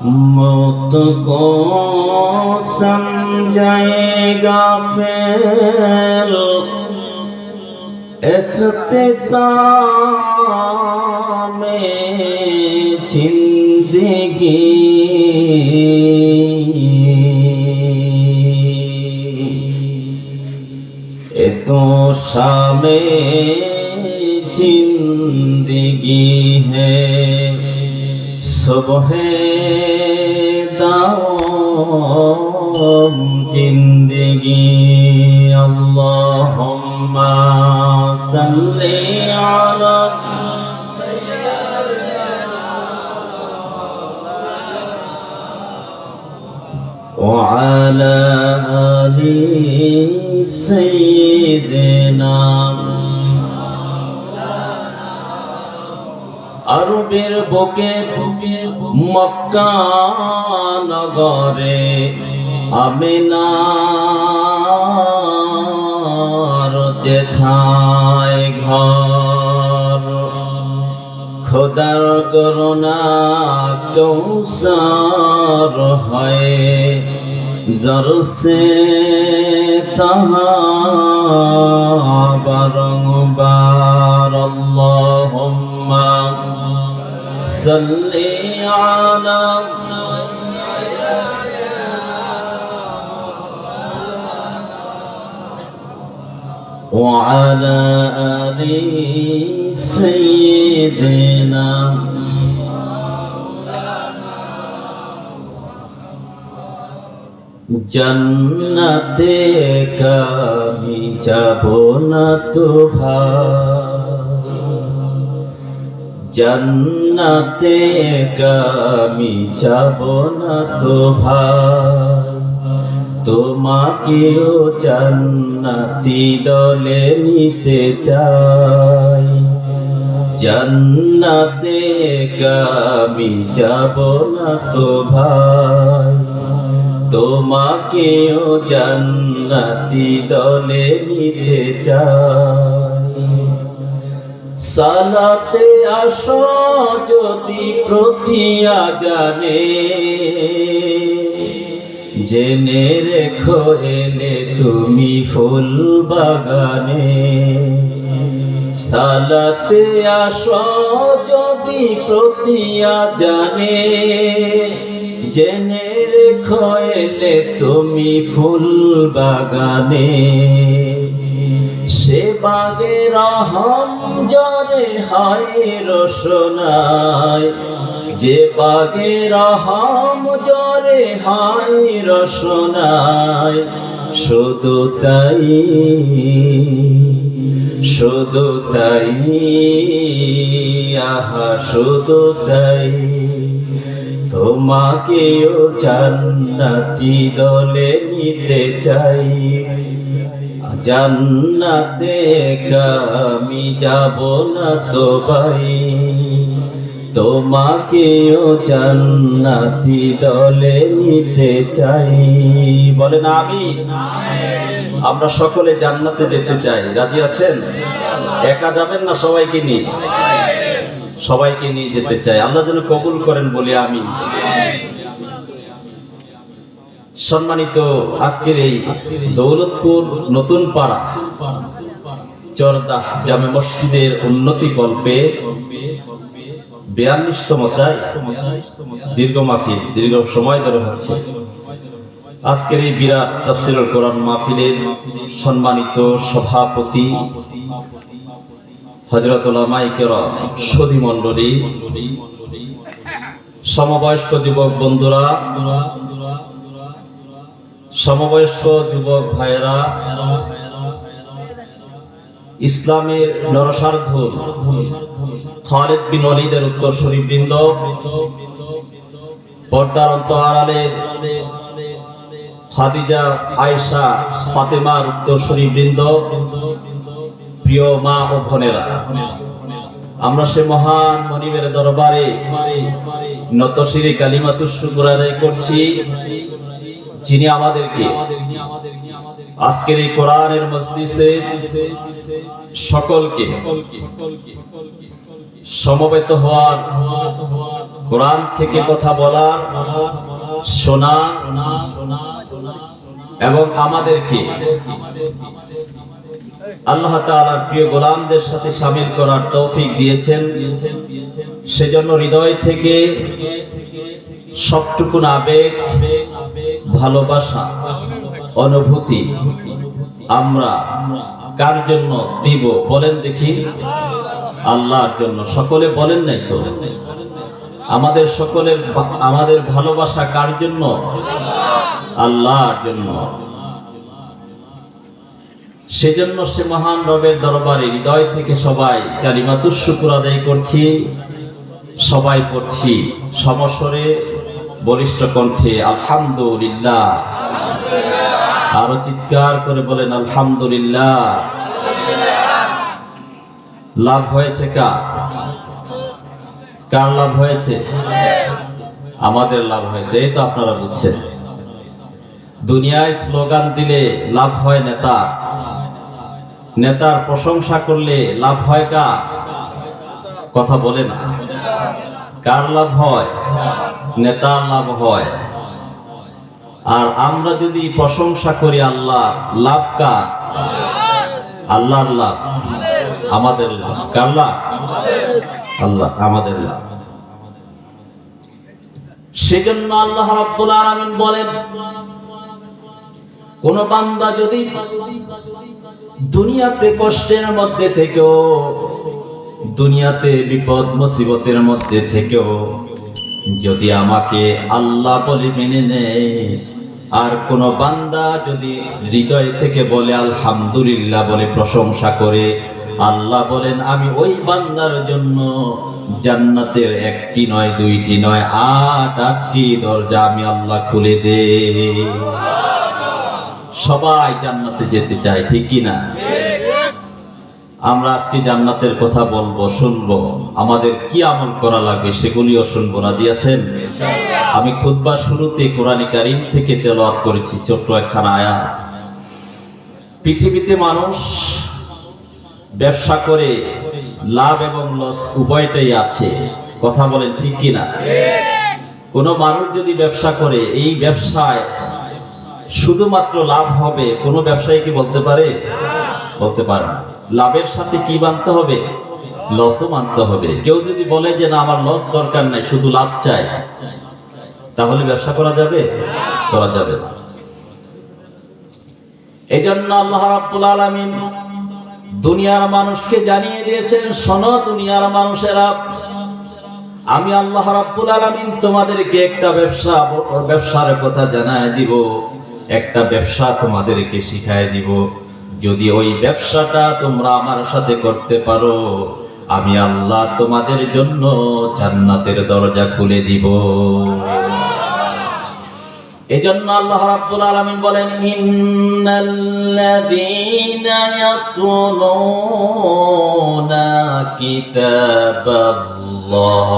मौत को समझाएगा फेल इख्तिताम जिंदगी ये तो शामे जिंदगी है सुबह दाम जिंदगी अल्लाहुम्मा सल्ली अला وعلى آل سيدنا আরবের বুকে মক্কা নগরে আমিনার যেথায় ঘর খোদার করুণা কৌসার হয় জরসে তাহা বারংবার আল্লাহুম্মা সাল্লি আলা وعلى آل سيدنا जन्नते कभी जाबो न तो भाई जन्नते कभी जाबो न तो भाई তোমাকেও জান্নাতি দলে নিতে চাই জান্নাতে আমি যাব না তো ভাই তোমাকেও জান্নাতি দলে নিতে চাই সালাতে আসো যদি প্রতি আজানে জেনে রেখো এলে তুমি ফুল বাগানে সালাতে আসো যদি প্রতি আজানে জেনে রেখো এলে তুমি ফুল বাগানে সে বাগে রহম জরে হয় রসনায় যে বাগে রহম জরে হয় রসনায় শুধু তাই আহা শুধু তাই তোমাকেও জান্নাতি দলে নিতে চাই জান্নাতে আমি যাব না তো ভাই তোমাকেও জান্নাতি দলে নিতে চাই বলেন আমিন আমরা সকলে জান্নাতে যেতে চাই রাজি আছেন একা যাবেন না সবাইকে নিয়ে যেতে চাই আল্লাহ যেন কবুল করেন বলে আমিন সম্মানিত আজকের এই দৌলতপুর নতুন পাড়া চরদা জামে মসজিদের উন্নতি কল্পে 42তম দীর্ঘ মাহফিল দীর্ঘ সময় ধরে হচ্ছে আজকের এই বিরাট তাফসীরুল কোরআন মাহফিলের সম্মানিত সভাপতি হযরত উলামায়ে কেরাম সুধী মণ্ডলী সমবয়স্ক যুবক বন্ধুরা সমবয়স্ক যুবক ভাইয়েরা ইসলামের নরসার্ধ খালিদ বিন ওয়ালিদের উত্তরসূরি বৃন্দ পর্দার অন্তরালের খাদিজা আয়েশা ফাতেমার উত্তরসূরি বৃন্দ প্রিয় মা ও বোনেরা আমরা সে মহান মনিবের দরবারে নতশিরে কালিমাতুশ শুকর আদায় করছি যিনি আমাদেরকে আজকের এই কোরআনের মজলিসে সকলকে সমবেত হওয়ার, কোরআন থেকে কথা বলার, শোনা এবং আমাদেরকে আল্লাহ তাআলার প্রিয় গোলামদের সাথে শামিল করার তৌফিক দিয়েছেন। সেজন্য হৃদয় থেকে সবটুকু আবেগ, ভালোবাসা, অনুভূতি আমরা কার জন্য দিব বলেন দেখি? আল্লাহর জন্য। সকলে বলেন নাই তো? আমাদের সকলের আমাদের ভালোবাসা কার জন্য? আল্লাহর জন্য। সেজন্য সে মহান রবের দরবারে হৃদয় থেকে সবাই কালিমাতুশ শুকর আদায় করছি, সবাই পড়ছি সমস্বরে, বলিষ্ঠ কণ্ঠে আলহামদুলিল্লাহ। আরো চিৎকার করে বলেন আলহামদুলিল্লাহ। লাভ হয়েছে কার? কার লাভ হয়েছে? আমাদের লাভ হয়েছে। এই তো আপনারা বুঝছেন। দুনিয়ায় স্লোগান দিলে লাভ হয় নেতা, নেতার প্রশংসা করলে লাভ হয় কার? কথা বলে না। কার লাভ হয়? নেতার লাভ হয়। আর আমরা যদি প্রশংসা করি আল্লাহ, লাভ কার? আল্লাহর লাভ, আমাদের লাভ। কার লাভ? আল্লাহ, আমাদের লাভ। সেজন্য আল্লাহ রাব্বুল আলামিন বলেন, কোন বান্দা যদি দুনিয়াতে কষ্টের মধ্যে থেকেও, দুনিয়াতে বিপদ মুসিবতের মধ্যে থেকেও যদি আমাকে আল্লাহ বলে মেনে নেয়, আর কোন বান্দা যদি হৃদয় থেকে বলে আলহামদুলিল্লাহ বলে প্রশংসা করে, আল্লাহ বলেন আমি ওই বান্দার জন্য জান্নাতের একটি নয়, দুইটি নয়, ৮টি দরজা আমি আল্লাহ খুলে দেই। সবাই জান্নাতে যেতে চায়, ঠিক কি না? আমরা আজকে জান্নাতের কথা বলবো, শুনবো, আমাদের কি আমল করা লাগবে সেগুলিও শুনবো। রাজি আছেন? আমি খুতবার শুরুতে কোরআনে কারীম থেকে তেলাওয়াত করেছি ছোট্ট একখানা আয়াত। পৃথিবীতে মানুষ ব্যবসা করে লাভ এবং লস উভয়টাই আছে। কথা বলেন ঠিক কি না? কোন মানুষ যদি ব্যবসা করে, এই ব্যবসায় শুধুমাত্র লাভ হবে, কোন ব্যবসায়ী কি বলতে পারে? বলতে পারে না। লাভের সাথে কি মানতে হবে? লসও মানতে হবে। কেউ যদি বলে যে না আমার লস দরকার নাই, শুধু লাভ চাই, তাহলে ব্যবসা করা যাবে? করা যাবে না। এজন্য আল্লাহ রাব্বুল আলামিন দুনিয়ার মানুষকে জানিয়ে দিয়েছেন, শোনো দুনিয়ার মানুষেরা, আমি আল্লাহ রাব্বুল আলামিন তোমাদেরকে একটা ব্যবসার কথা জানায় দিব, একটা ব্যবসা তোমাদেরকে শিখায় দিব। যদি ওই ব্যবসাটা তোমরা আমার সাথে করতে পারো, আমি আল্লাহ তোমাদের জন্য জান্নাতের দরজা খুলে দিব। এজন্য আল্লাহ রাব্বুল আলামিন বলেন, ইন্নাল্লাযীনা ইয়াতলুনা কিতাবাল্লাহ,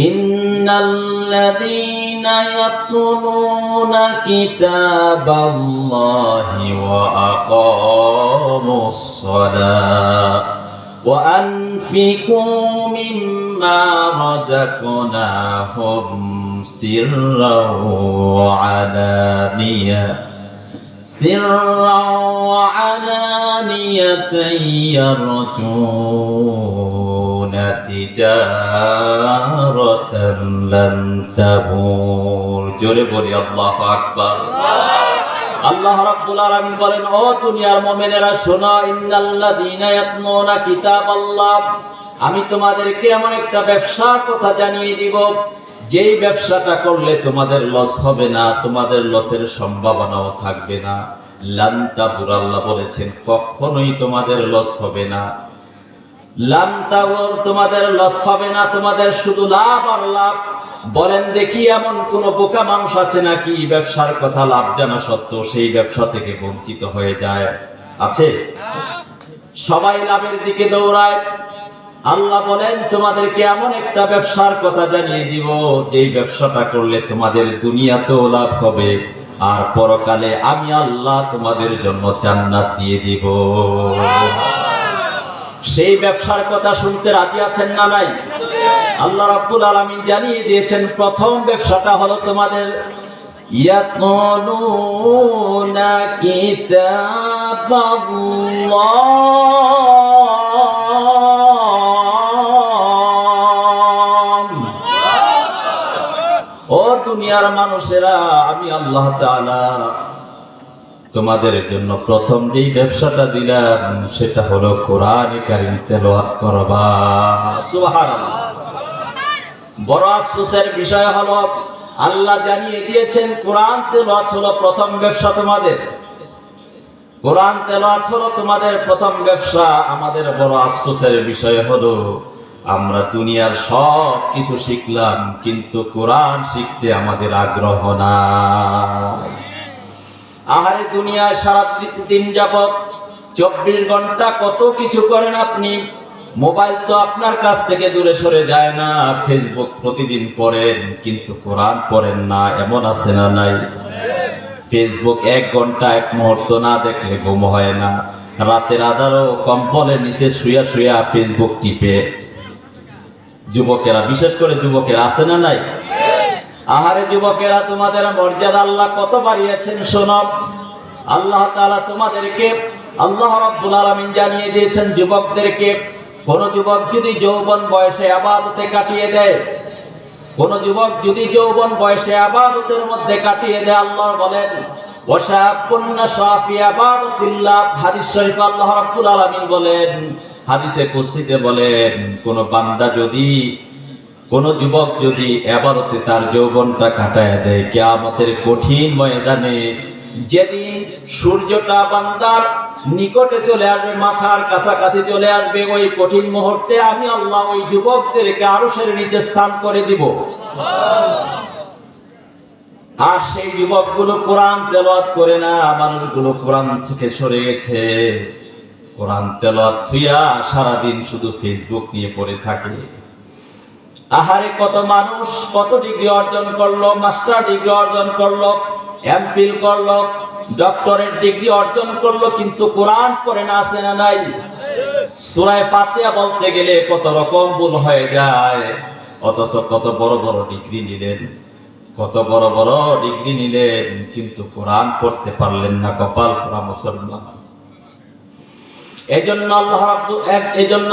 ইন্নাল্লাযীনা ইয়াতলুনা কিতাবাল্লাহি ওয়া আকামুস সালাহ ওয়া আনফিকু মিম্মা রাযাকনাহুম সিররাও ওয়া আলানিয়াতান ইয়ারজুনা তিজারাতান লান তাবুর। জোরে বলি আল্লাহু আকবার। আল্লাহ রাব্বুল আলামিন বলেন, ও দুনিয়ার মুমিনেরা শোনো, ইন্নাল্লাযীনা ইয়াতলুনা কিতাবাল্লাহ, আমি তোমাদেরকে এমন একটা ব্যবসার কথা জানিয়ে দিব, যেই ব্যবসাটা করলে তোমাদের লস হবে না, তোমাদের লসের সম্ভাবনাও থাকবে না। লান তাবুর, আল্লাহ বলেছেন কখনোই তোমাদের লস হবে না। লান তাবুর, তোমাদের লস হবে না, তোমাদের শুধু লাভ আর লাভ। বলেন দেখি, এমন কোন বোকা মানুষ আছে নাকি ব্যবসার কথা লাভ জানা সত্ত্বেও সেই ব্যবসা থেকে বঞ্চিত হয়ে যায়? আছে? সবাই লাভের দিকে দৌড়ায়। আল্লাহ বলেন তোমাদেরকে এমন একটা ব্যবসার কথা জানিয়ে দিব, যেই ব্যবসাটা করলে তোমাদের দুনিয়াতেও লাভ হবে, আর পরকালে আমি আল্লাহ তোমাদের জন্য জান্নাত দিয়ে দিব। সেই ব্যবসার কথা শুনতে রাজি আছেন না নাই? আল্লাহ রাব্বুল আলামিন জানিয়ে দিয়েছেন প্রথম ব্যবসাটা হলো তোমাদের ইয়াতলুনা কিতাবাল্লাহ। ও দুনিয়ার মানুষেরা, আমি আল্লাহ তাআলা তোমাদের জন্য প্রথম যেই ব্যবসাটা দিলাম সেটা হলো কোরআন কারীম তেলাওয়াত করবা। সুবহানাল্লাহ। বড় আফসোসের বিষয় হলো আল্লাহ জানিয়ে দিয়েছেন কোরআন তেলাওয়াত হলো প্রথম ব্যবসা তোমাদের। কোরআন তেলাওয়াত হলো তোমাদের প্রথম ব্যবসা। আমাদের বড় আফসোসের বিষয় হলো আমরা দুনিয়ার সব কিছু শিখলাম, কিন্তু কোরআন শিখতে আমাদের আগ্রহ নাই। আহারে দুনিয়ায় সারা দিন যাবত 24 ঘন্টা কত কিছু করেন আপনি। মোবাইল তো আপনার কাছ থেকে দূরে সরে যায় না। ফেসবুক প্রতিদিন পড়েন, কিন্তু কোরআন পড়েন না, এমন আছে না নাই? ফেসবুক 1 ঘন্টা 1 মুহূর্ত না দেখলে ঘুম হয় না। রাতের আধারও কম্বলের নিচে শুয়া শুয়া ফেসবুক টিপে যুবকেরা, বিশেষ করে যুবকেরা আছে না নাই? আহারে যুবকেরা, তোমাদের মর্যাদা আল্লাহ কত বাড়িয়েছেন শোনো। আল্লাহ তাআলা তোমাদেরকে, আল্লাহ রাব্বুল আলামিন জানিয়ে দিয়েছেন যুবকদেরকে, কোন যুবক যদি যৌবন বয়সে ইবাদতে কাটিয়ে দেয়, কোন যুবক যদি যৌবন বয়সে ইবাদতের মধ্যে কাটিয়ে দেয়, আল্লাহ বলেন ওয়াশাবুন নাশা ফি ইবাদাতিল্লাহ। হাদিস শরীফে আল্লাহ রাব্বুল আলামিন বলেন, হাদিসে কুদসিতে বলেন, কোন বান্দা যদি, কোন যুবক যদি ইবাদতে তার যৌবনটা কাটায় দেয়, কিয়ামতের কঠিন ময়দানে যেদিন সূর্যটা বান্দার নিকটে চলে আসবে, মাথার কাছাকাছি চলে আসবে, ওই কঠিন মুহূর্তে আমি আল্লাহ ওই যুবকদেরকে আরশের নিচে স্থান করে দিব। আর সেই যুবকগুলো কোরআন তেলাওয়াত করে না, মানুষগুলো কোরআন থেকে সরে গেছে। কোরআন তেলাওয়াত থুইয়া সারাদিন শুধু ফেসবুক নিয়ে পড়ে থাকে। আহারে কত মানুষ কত ডিগ্রি অর্জন করলো, মাস্টার ডিগ্রি অর্জন করলো, এমফিল করলো, ডক্টরেট ডিগ্রি অর্জন করলো, কিন্তু কোরআন পড়ে না, আছে না নাই? সূরা ফাতিহা বলতে গেলে কত রকম ভুল হয়ে যায়। অথচ কত বড় বড় ডিগ্রি নিলেন, কত বড় বড় ডিগ্রি নিলেন, কিন্তু কোরআন পড়তে পারলেন না। কপাল পোড়া মুসলমান। এজন্য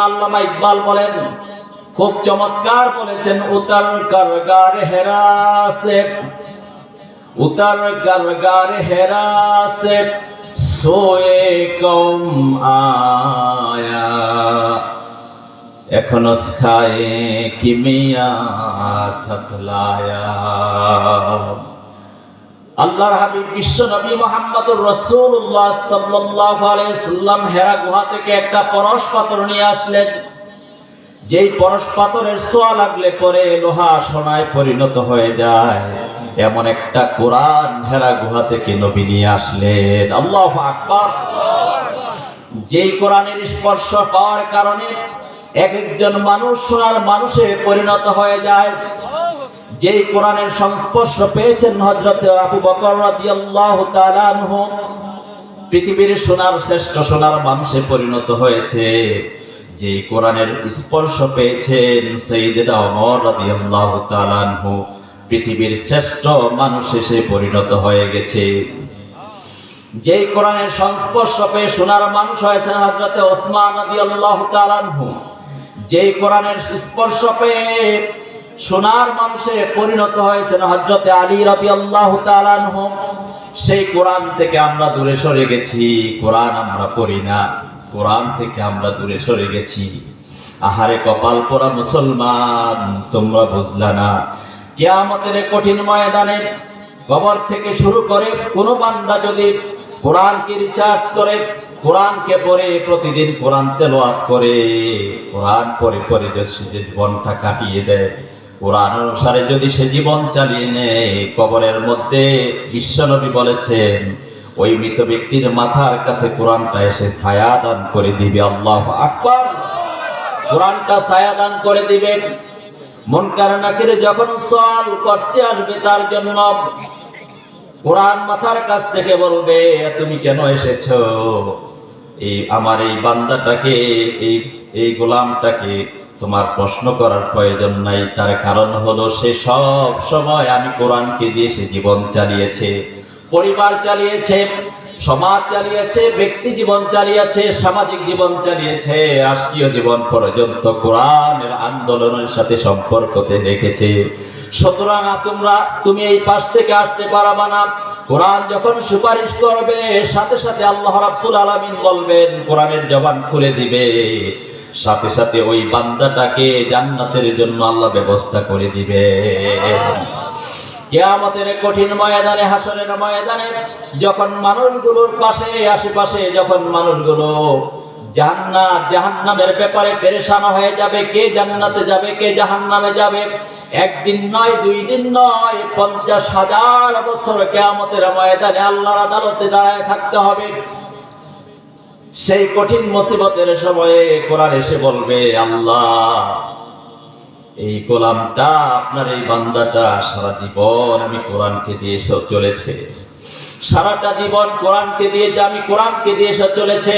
আল্লামা ইকবাল বলেন, খুব চমৎকার বলেছেন, উতার কারগার হেরা সে, উতার কারগার হেরা সে সোয়ে কম আয়া, এখনো খায়ে কিমিয়া সাতলায়া। আল্লাহর হাবিব বিশ্ব নবী মুহাম্মদুর রাসূলুল্লাহ সাল্লাল্লাহু আলাইহি সাল্লাম হেরা গুহা থেকে একটা পরশ পাথর নিয়ে আসলেন। যেই পরশ পাথরের ছোঁয়া লাগলে পরে লোহা সোনায় পরিণত হয়ে যায়, এমন একটা কোরআন হেরা গুহা থেকে নবী নিয়ে আসলেন। আল্লাহু আকবার। যেই কোরআনের স্পর্শ পাওয়ার কারণে এক একজন মানুষ সোনার মানুষে পরিণত হয়ে যায়। যেই কোরআনের সংস্পর্শ পেয়েছেন হযরত আবু বকর রাদিয়াল্লাহু তাআলা আনহু, পৃথিবীর সোনার শ্রেষ্ঠ সোনার মানুষে পরিণত হয়েছে। যেই কোরআনের স্পর্শ পেয়েছেন সাইয়েদনা ওমর রাদিয়াল্লাহু তাআলা আনহু, পৃথিবীর শ্রেষ্ঠ মানুষ এসে পরিণত হয়ে গেছে। যেই কোরআনের সংস্পর্শ পেয়ে সোনার মানুষ হয়েছেন হযরত ওসমান রাদিয়াল্লাহু তাআলা আনহু, যেই কোরআনের স্পর্শ পেয়ে সোনার মানুষে পরিণত হয়েছেন হযরত আলী রাদিয়াল্লাহু তাআলা আনহু, সেই কোরআন থেকে আমরা দূরে সরে গেছি। কোরআন আমরা পড়ি না, কোরআন থেকে আমরা দূরে সরে গেছি। আহারে কপাল পোড়া মুসলমান, তোমরা বুঝলা না, কিয়ামতের কঠিন ময়দানে কবর থেকে শুরু করে কোন বান্দা যদি কোরআনকে রিচার্জ করে, কোরআনকে পড়ে, প্রতিদিন কোরআন তেলাওয়াত করে, কোরআন পড়ে পড়ে যদি জীবনটা কাটিয়ে দেয়, কোরআন অনুসারে যদি সে জীবন চালিয়ে নেয়, কবরের মধ্যে বিশ্বনবী বলেছেন ওই মৃত ব্যক্তির মাথার কাছে কোরআনটা এসে ছায়া দান করে দিবে। আল্লাহু আকবার। কোরআনটা ছায়া দান করে দিবে। মুনকার নাকির যখন সওয়াল করতে আসবে তার জন্য, কোরআন মাথার কাছ থেকে বলবে তুমি কেন এসেছো? এই আমার এই বান্দাটাকে, এই গোলামটাকে তোমার প্রশ্ন করার প্রয়োজন নাই। তার কারণ হলো সে সব সময় আমি কোরআনকে দিয়ে সে জীবন চালিয়েছে, পরিবার চালিয়েছে, সমাজ চালিয়েছে, ব্যক্তি জীবন চালিয়েছে, সামাজিক জীবন চালিয়েছে, রাষ্ট্রীয় জীবন পর্যন্ত কোরআনের আন্দোলনের সাথে সম্পর্কতে রেখেছে। সুতরাং তুমি এই পাশ থেকে আসতে পারবা না। কোরআন যখন সুপারিশ করবে সাথে সাথে আল্লাহ রাব্বুল আলামিন বলবেন, কোরআনের জবান খুলে দিবে, সাথে সাথে ওই বান্দাটাকে জান্নাতের জন্য আল্লাহ ব্যবস্থা করে দিবে। কিয়ামতের কঠিন ময়দানে, হাসরের ময়দানে যখন মানুষগুলোর পাশে আশেপাশে যখন মানুষগুলো জান্নাত জাহান্নামের ব্যাপারে পেরেশান হয়ে যাবে, কে জান্নাতে যাবে কে জাহান্নামে যাবে, একদিন নয়, 2 দিন নয়, 50,000 বছর কিয়ামতের ময়দানে আল্লাহর আদালতে দাঁড়ায় থাকতে হবে। সেই কঠিন মুসিবতের সময়ে কোরআন এসে বলবে, আল্লাহ এই গোলামটা, আপনার এই বান্দাটা সারা জীবন আমি কোরআনকে দিয়ে চলেছে, সারাটা জীবন কোরআনকে দিয়ে আমি কোরআনকে দিয়ে চলেছে,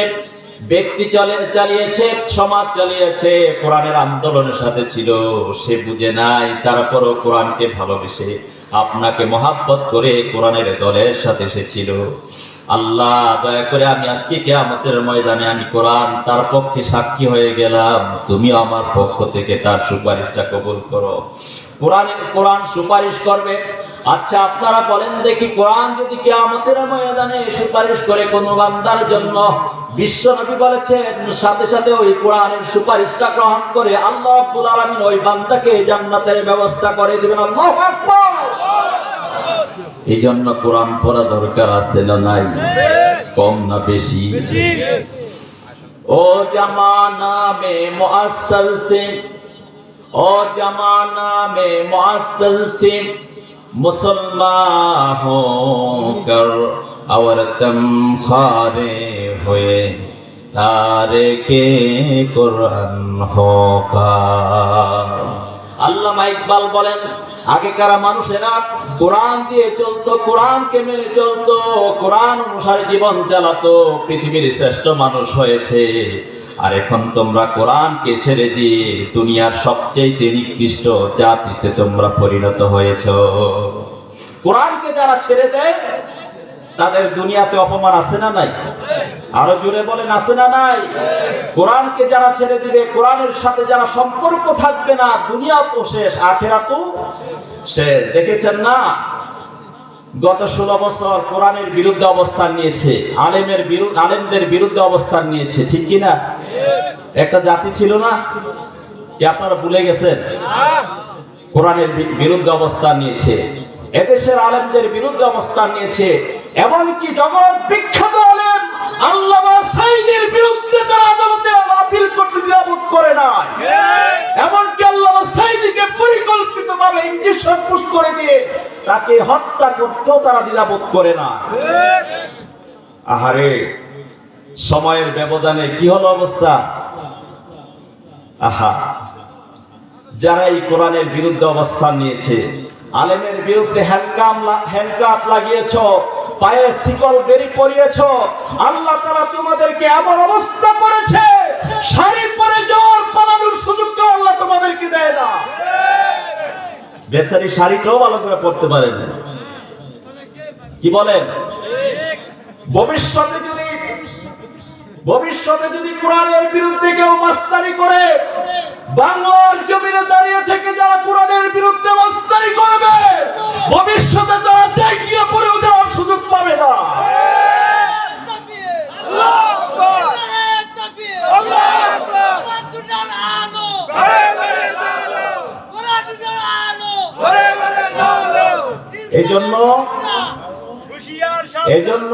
ব্যক্তি চালিয়েছে, সমাজ চালিয়েছে, কোরআনের আন্দোলনের সাথে ছিল, সে বুঝে নাই, তারপরও কোরআনকে ভালোবেসে আপনাকে মহাব্বত করে কোরআনের দলের সাথে এসেছিল। আল্লাহ দয়া করে আমি আজকে কিয়ামতের ময়দানে আমি কোরআন তার পক্ষে সাক্ষী হয়ে গেলাম, তুমি আমার পক্ষ থেকে তার সুপারিশটা কবুল করো। কোরআন সুপারিশ করবে। আচ্ছা আপনারা বলেন দেখি, কোরআন যদি কিয়ামতের ময়দানে সুপারিশ করে কোন বান্দার জন্য, বিশ্বনবী বলেছেন সাথে সাথে ওই কোরআনের সুপারিশটা গ্রহণ করে আল্লাহ রাব্বুল আলামিন ওই বান্দাকে জান্নাতের ব্যবস্থা করে দিবেন। আল্লাহু আকবার। এই জন্য কোরআন পড়া দরকার আছে না নাই? কম না বেশি? ও জামানা মে মুআসসাস থে, ও জামানা মে মুআসসাস থে, মুসলমান হোকর और तुम खारे हुए तारिके कुरान होकर। আল্লামা ইকবাল বলেন, আগেকার মানুষেরা কোরআন দিয়ে চলতো, কোরআনকে মেনে চলতো, কোরআন অনুসারে জীবন চালাতো, পৃথিবীর শ্রেষ্ঠ মানুষ হয়েছে। আর এখন তোমরা কোরআনকে ছেড়ে দিয়ে দুনিয়ার সবচেয়ে নিকৃষ্ট জাতিতে তোমরা পরিণত হয়েছো। কোরআনকে যারা ছেড়ে দেয় তাদের দুনিয়াতে অপমান আছে না নাই? আরো জোরে বলেন, আছে না নাই? কোরআনকে যারা ছেড়ে দিবে, কোরআনের সাথে যারা সম্পর্ক থাকবে না, দুনিয়া তো শেষ, আখিরাতও শেষ। দেখেছেন না, গত 16 বছর কোরআনের বিরুদ্ধে অবস্থান নিয়েছে, আলেমদের বিরুদ্ধে অবস্থান নিয়েছে, ঠিক কিনা? একটা জাতি ছিল না কি, আপনারা ভুলে গেছেন? কোরআনের বিরুদ্ধে অবস্থান নিয়েছে, এদেশের আলেমদের বিরুদ্ধে অবস্থান নিয়েছে, এমনকি জগৎ বিখ্যাত আলেম আল্লামা সাঈদীর বিরুদ্ধে তারা আদালতে আপিল করতে দ্বিধাবোধ করে না। এমনকি আল্লামা সাঈদীকে পরিকল্পিতভাবে ইনজেকশন পুশ করে দিয়ে তাকে হত্যা করতেও তারা দ্বিধাবোধ করে না। আহারে, সময়ের ব্যবধানে কি হলো অবস্থা! আহা, যারা এই কোরআনের বিরুদ্ধে অবস্থান নিয়েছে, আলেমের বিরুদ্ধে হ্যান্ডকাপ লাগিয়েছ, পায়ে শিকল বেরি পরিয়েছ, আল্লাহ তাআলা তোমাদেরকে এমন অবস্থা করেছে, শাড়ি পরে জোর পালানোর সুযোগটা আল্লাহ তোমাদেরকে দেয় না। বেচারি শাড়িটাও ভালো করে পড়তে পারেন। কি বলেন? ভবিষ্যতে যদি কোরআনের বিরুদ্ধে কেউ মাস্তানি করে, বাংলার জমিনে দাঁড়িয়ে থেকে যারা কোরআনের বিরুদ্ধে মাস্তানি করবে, ভবিষ্যতে তারা দেখিয়ে পড়েও দেওয়ার সুযোগ পাবে না। এই জন্য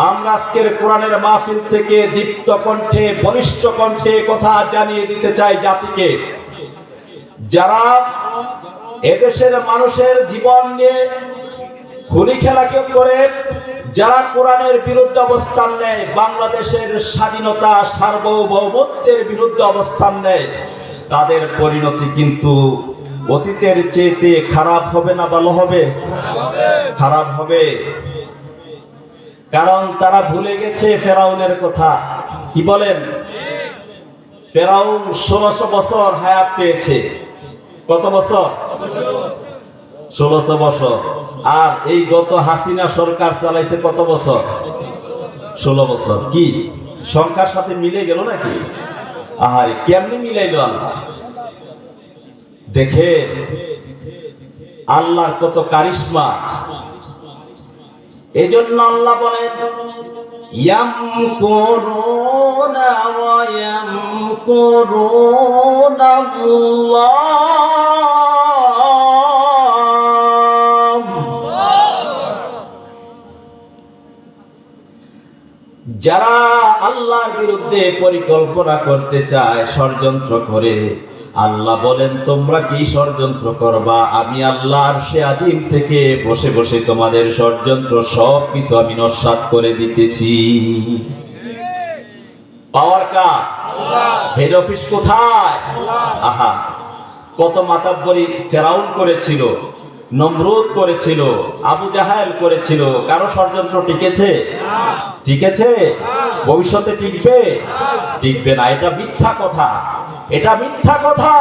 আমরা আজকের কোরআনের মাহফিল থেকে দীপ্ত কণ্ঠে, বলিষ্ঠ কণ্ঠে কথা জানিয়ে দিতে চাই জাতিকে, যারা এদেশের মানুষের জীবন নিয়ে খুনি খেলা করে, যারা কোরআনের বিরুদ্ধে অবস্থান নেয়, বাংলাদেশের স্বাধীনতা সার্বভৌমত্বের বিরুদ্ধে অবস্থান নেয়, তাদের পরিণতি কিন্তু অতীতের চেয়ে খারাপ হবে না ভালো হবে? খারাপ হবে। কারণ তারা ভুলে গেছে ফেরাউনের কথা। কি বলেন? ফেরাউন 1600 বছর হায়াত পেয়েছে। কত বছর? 1600 বছর। আর এই গত হাসিনা সরকার চালাইছে কত বছর? 16 বছর। কি সংখ্যার সাথে মিলে গেল নাকি? আহারে, কেমনি মিলাইলো আল্লাহ? দেখে আল্লাহর কত কারিশমা। এই জন্য আল্লাহ বলেন, ইয়ামকুরুনা ওয়া ইয়ামকুরুনাল্লাহ। যারা আল্লাহর বিরুদ্ধে পরিকল্পনা করতে চায়, ষড়যন্ত্র করে, আল্লাহ বলেন তোমরা কি ষড়যন্ত্র করবা? আমি আল্লাহ আরশে আজিম থেকে বসে বসে তোমাদের ষড়যন্ত্র সব কিছু আমি নস্যাৎ করে দিতেছি। পাওয়ার কার? হেড অফিস কোথায়? আহা, কত মাতাব্বরি ফেরাউন করেছিল, নমরুদ করেছিল, আবু জাহেল করেছিল। কারো ষড়যন্ত্র টিকেছে? টিকেছে? ভবিষ্যতে টিকবে? টিকবে না। এটা মিথ্যা কথা, এটা মিথ্যা কথা।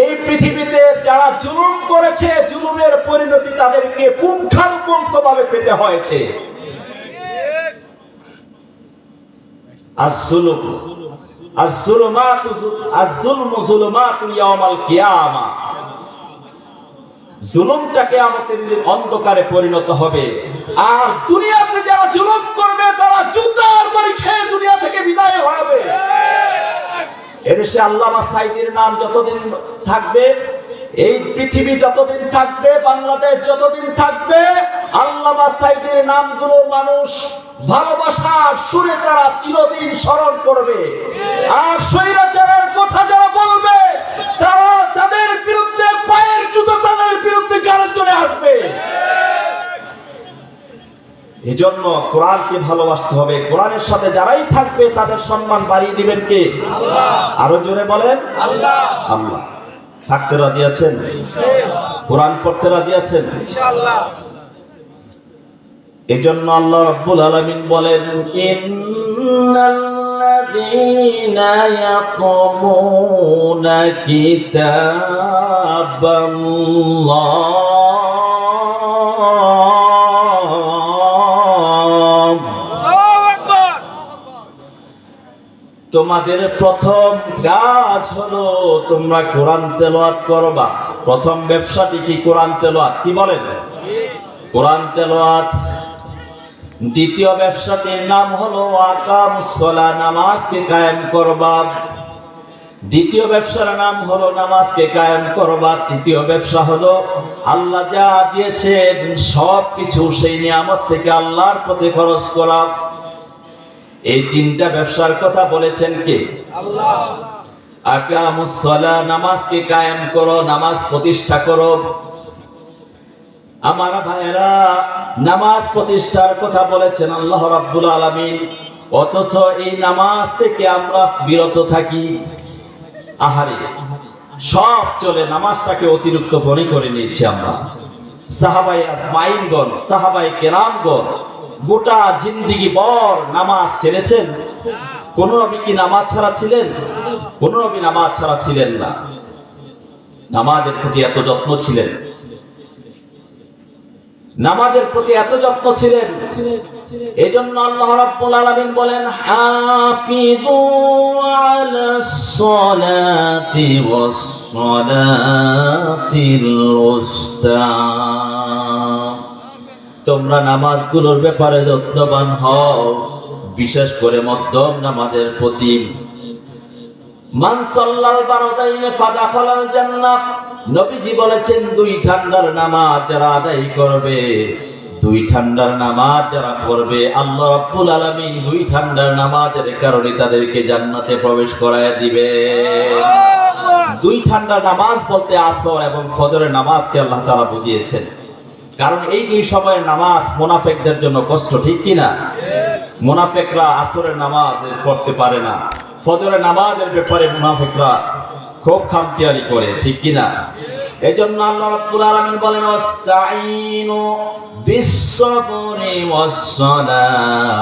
এই পৃথিবীতে যারা জুলুম করেছে, জুলুমের পরিণতি তাদেরকে পুঙ্খানুপুঙ্খভাবে পেতে হয়েছে। আজ-জুলমু যুলুমাতু ইয়াওমাল কিয়ামা। জুলুমটা কিয়ামতের দিন অন্ধকারে পরিণত হবে। আর দুনিয়াতে যারা জুলুম করবে তারা জুতার বাড়ি খেয়ে দুনিয়া থেকে বিদায় হবে। এদেশে আল্লামা সাঈদীর নাম যতদিন থাকবে, এই পৃথিবী যতদিন থাকবে, বাংলাদেশ যতদিন থাকবে, আল্লামা সাঈদীর নামগুলো মানুষ ভালোবাসার সুরে তারা চিরদিন স্মরণ করবে। আর স্বৈরাচারের কথা যারা বলবে, তারা তাদের বিরুদ্ধে পায়ের জুতো তাদের বিরুদ্ধে গাড়ি চলে আসবে। এজন্য কোরআনকে ভালোবাসতে হবে। কোরআনের সাথে যারাই থাকবে তাদের সম্মান বাড়িয়ে দিবেন কে? আল্লাহ। আরো জোরে বলেন, আল্লাহ। আল্লাহ। থাকতে রাজি আছেন? কোরআন পড়তে রাজি আছেন? ইনশাআল্লাহ। এজন্য আল্লাহ রাব্বুল আলামিন বলেন, ইন্নাল্লাযীনা ইয়াকতুমুনা কিতাবাল্লাহ তোমাদের প্রথম কাজ হলো তোমরা কোরআন তেলাওয়াত করবা। প্রথম ব্যবসাটি কি? কোরআন তেলাওয়াত। কি বলেন? কোরআন তেলাওয়াত। দ্বিতীয় ব্যবসাটির নাম হলো আকামুস সালাহ, নামাজকে কায়েম করবা। দ্বিতীয় ব্যবসার নাম হলো নামাজকে কায়েম করবা। তৃতীয় ব্যবসা হলো আল্লাহ যা দিয়েছেন সব কিছু সেই নিয়ামত থেকে আল্লাহর পথে খরচ করা। এই তিনটা ব্যবসার কথা বলেছেন কে? আল্লাহ। আকামুস সালাহ, নামাজকে কায়েম করো, নামাজ প্রতিষ্ঠা করো। আমার ভাইরা, নামাজ প্রতিষ্ঠার কথা বলেছেন আল্লাহ রাব্বুল আলামিন, অথচ এই নামাজ থেকে আমরা বিরত থাকি। আহারে, সব চলে, নামাজটাকে অতিরিক্ত মনে করে নিয়েছি আমরা। সাহাবায়ে আজমাইনগণ, সাহাবায়ে কেরামগণ গোটা জিন্দেগি ভর নামাজ ছেড়েছেন। কোন নবী কি নামাজ ছাড়া ছিলেন? কোন নবী নামাজ ছাড়া ছিলেন না। নামাজের প্রতি এত যত্ন ছিলেন, নামাজের প্রতি এত যত্ন ছিলেন। এজন্য আল্লাহ রাব্বুল আলামিন বলেন, হাফিজু আলাস সালাতি ওয়াস সালাতিল উস্তা। তোমরা নামাজগুলোর ব্যাপারে যত্নবান হও, বিশেষ করে মধ্যম নামাজের প্রতি। মান সাল্লাল বারদাইনে ফাদাখালাল জান্নাহ। নবীজি বলেছেন, দুই ঠান্ডার নামাজ যারা আদায় করবে, দুই ঠান্ডার নামাজ যারা পড়বে, আল্লাহ রাব্বুল আলামিন দুই ঠান্ডার নামাজের কারণে তাদেরকে জান্নাতে প্রবেশ করায় দিবেন। দুই ঠান্ডার নামাজ বলতে আসর এবং ফজরের নামাজকে আল্লাহ তাআলা বুঝিয়েছেন। কারণ এই দুই সময়ের নামাজ মুনাফিকদের জন্য কষ্ট, ঠিক কিনা? মুনাফিকরা আসরের নামাজ পড়তে পারে না, ফজরের নামাজের ব্যাপারে মুনাফিকরা খুব খামখেয়ালি করে, ঠিক কিনা? এজন্য আল্লাহ রাব্বুল আলামিন বলেন ওয়াস্তাঈনু বিস-সাবরি ওয়াস-সালাহ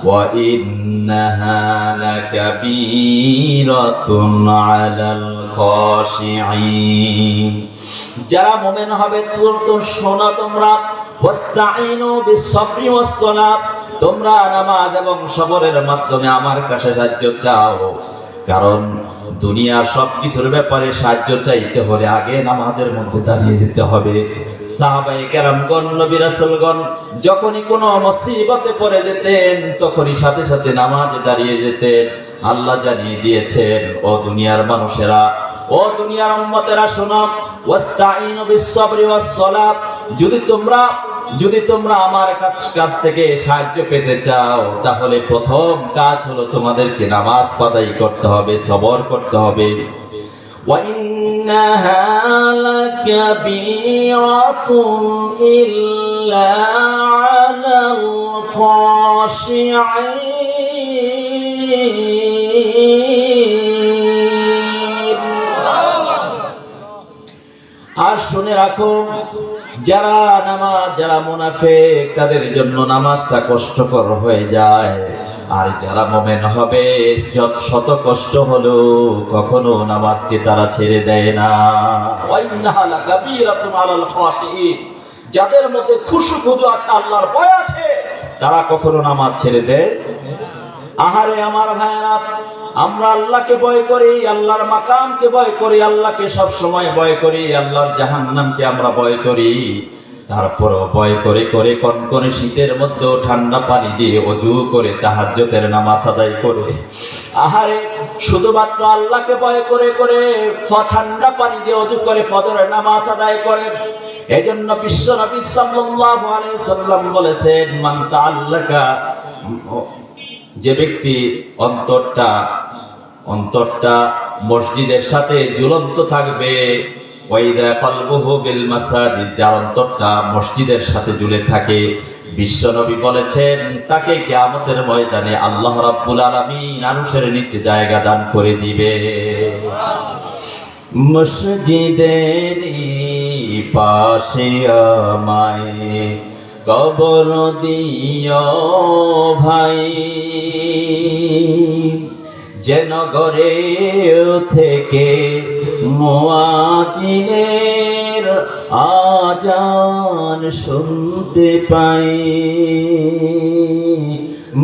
ওয়া ইন্নাহা লাকাবীরাতুন আলাল খাশিঈন। যারা মুমিন হবে তো শোনো তোমরা, ওয়াস্তাঈনু বিস-সাবরি ওয়াস-সালাহ, তোমরা নামাজ এবং সবরের মাধ্যমে আমার কাছে সাহায্য চাও। কারণ দুনিয়ার সবকিছুর ব্যাপারে সাহায্য চাইতে হলে আগে নামাজের মধ্যে দাঁড়িয়ে যেতে হবে। সাহাবায়ে কেরামগণ, নবী রাসূলগণ যখনই কোনো মুসিবতে পড়ে যেতেন তখনই সাথে সাথে নামাজে দাঁড়িয়ে যেতেন। আল্লাহ জানিয়ে দিয়েছেন, ও দুনিয়ার মানুষেরা, ও দুনিয়ার উম্মতেরা শোনো, ওয়াস্তাঈনু বিস-সাবরি ওয়াস-সালাহ, যদি তোমরা আমার কাছ থেকে সাহায্য পেতে চাও তাহলে প্রথম কাজ হলো তোমাদেরকে নামাজ আদায় করতে হবে, সবর করতে হবে। ওয়া ইন্নাহা লাকাবীরাতুন ইল্লা আলাল খাশিঈন। আর শুনে রাখো, যারা মুনাফিক তাদের জন্য নামাজটা কষ্টকর হয়ে যায়, আর যারা মুমিন হবে শত কষ্ট হলো কখনো নামাজকে তারা ছেড়ে দেয় না। ওয়া ইন্নাহা লাকাবীরাতুন আলাল খাশিঈন, যাদের মধ্যে খুশু আছে, আল্লাহর ভয় আছে, তারা কখনো নামাজ ছেড়ে দেয়। আহারে আমার ভাইরা, আমরা আল্লাহকে ভয় করি, আল্লাহর মাকামকে ভয় করি, আল্লাহকে সব সময় ভয় করি, আল্লাহর জাহান্নামকে আমরা ভয় করি। তারপরও ভয় করে করে কনকনে শীতের মধ্যেও ঠান্ডা পানি দিয়ে ওযু করে তাহাজ্জুদের নামাজ আদায় করে। আহারে, শুধুমাত্র আল্লাহকে ভয় করে করে ঠান্ডা পানি দিয়ে ওযু করে ফজরের নামাজ আদায় করে। এজন্য বিশ্ব নবী সাল্লাল্লাহু আলাইহি সাল্লাম বলেছেন, মান তাআল্লাকা, যে ব্যক্তি অন্তরটা মসজিদের সাথে ঝুলন্ত থাকবে, ওয়াইদা কলবুহু বিল মাসাজিদ, যার অন্তরটা মসজিদের সাথে ঝুলে থাকে, বিশ্বনবী বলেছেন তাকে কিয়ামতের ময়দানে আল্লাহ রাব্বুল আলামিন আরশের নিচে জায়গা দান করে দিবে। মসজিদের পাশে আমায় কবর দিও ভাই, যেন ঘরে থেকে মুয়াজ্জিনের আজান শুনতে পাই।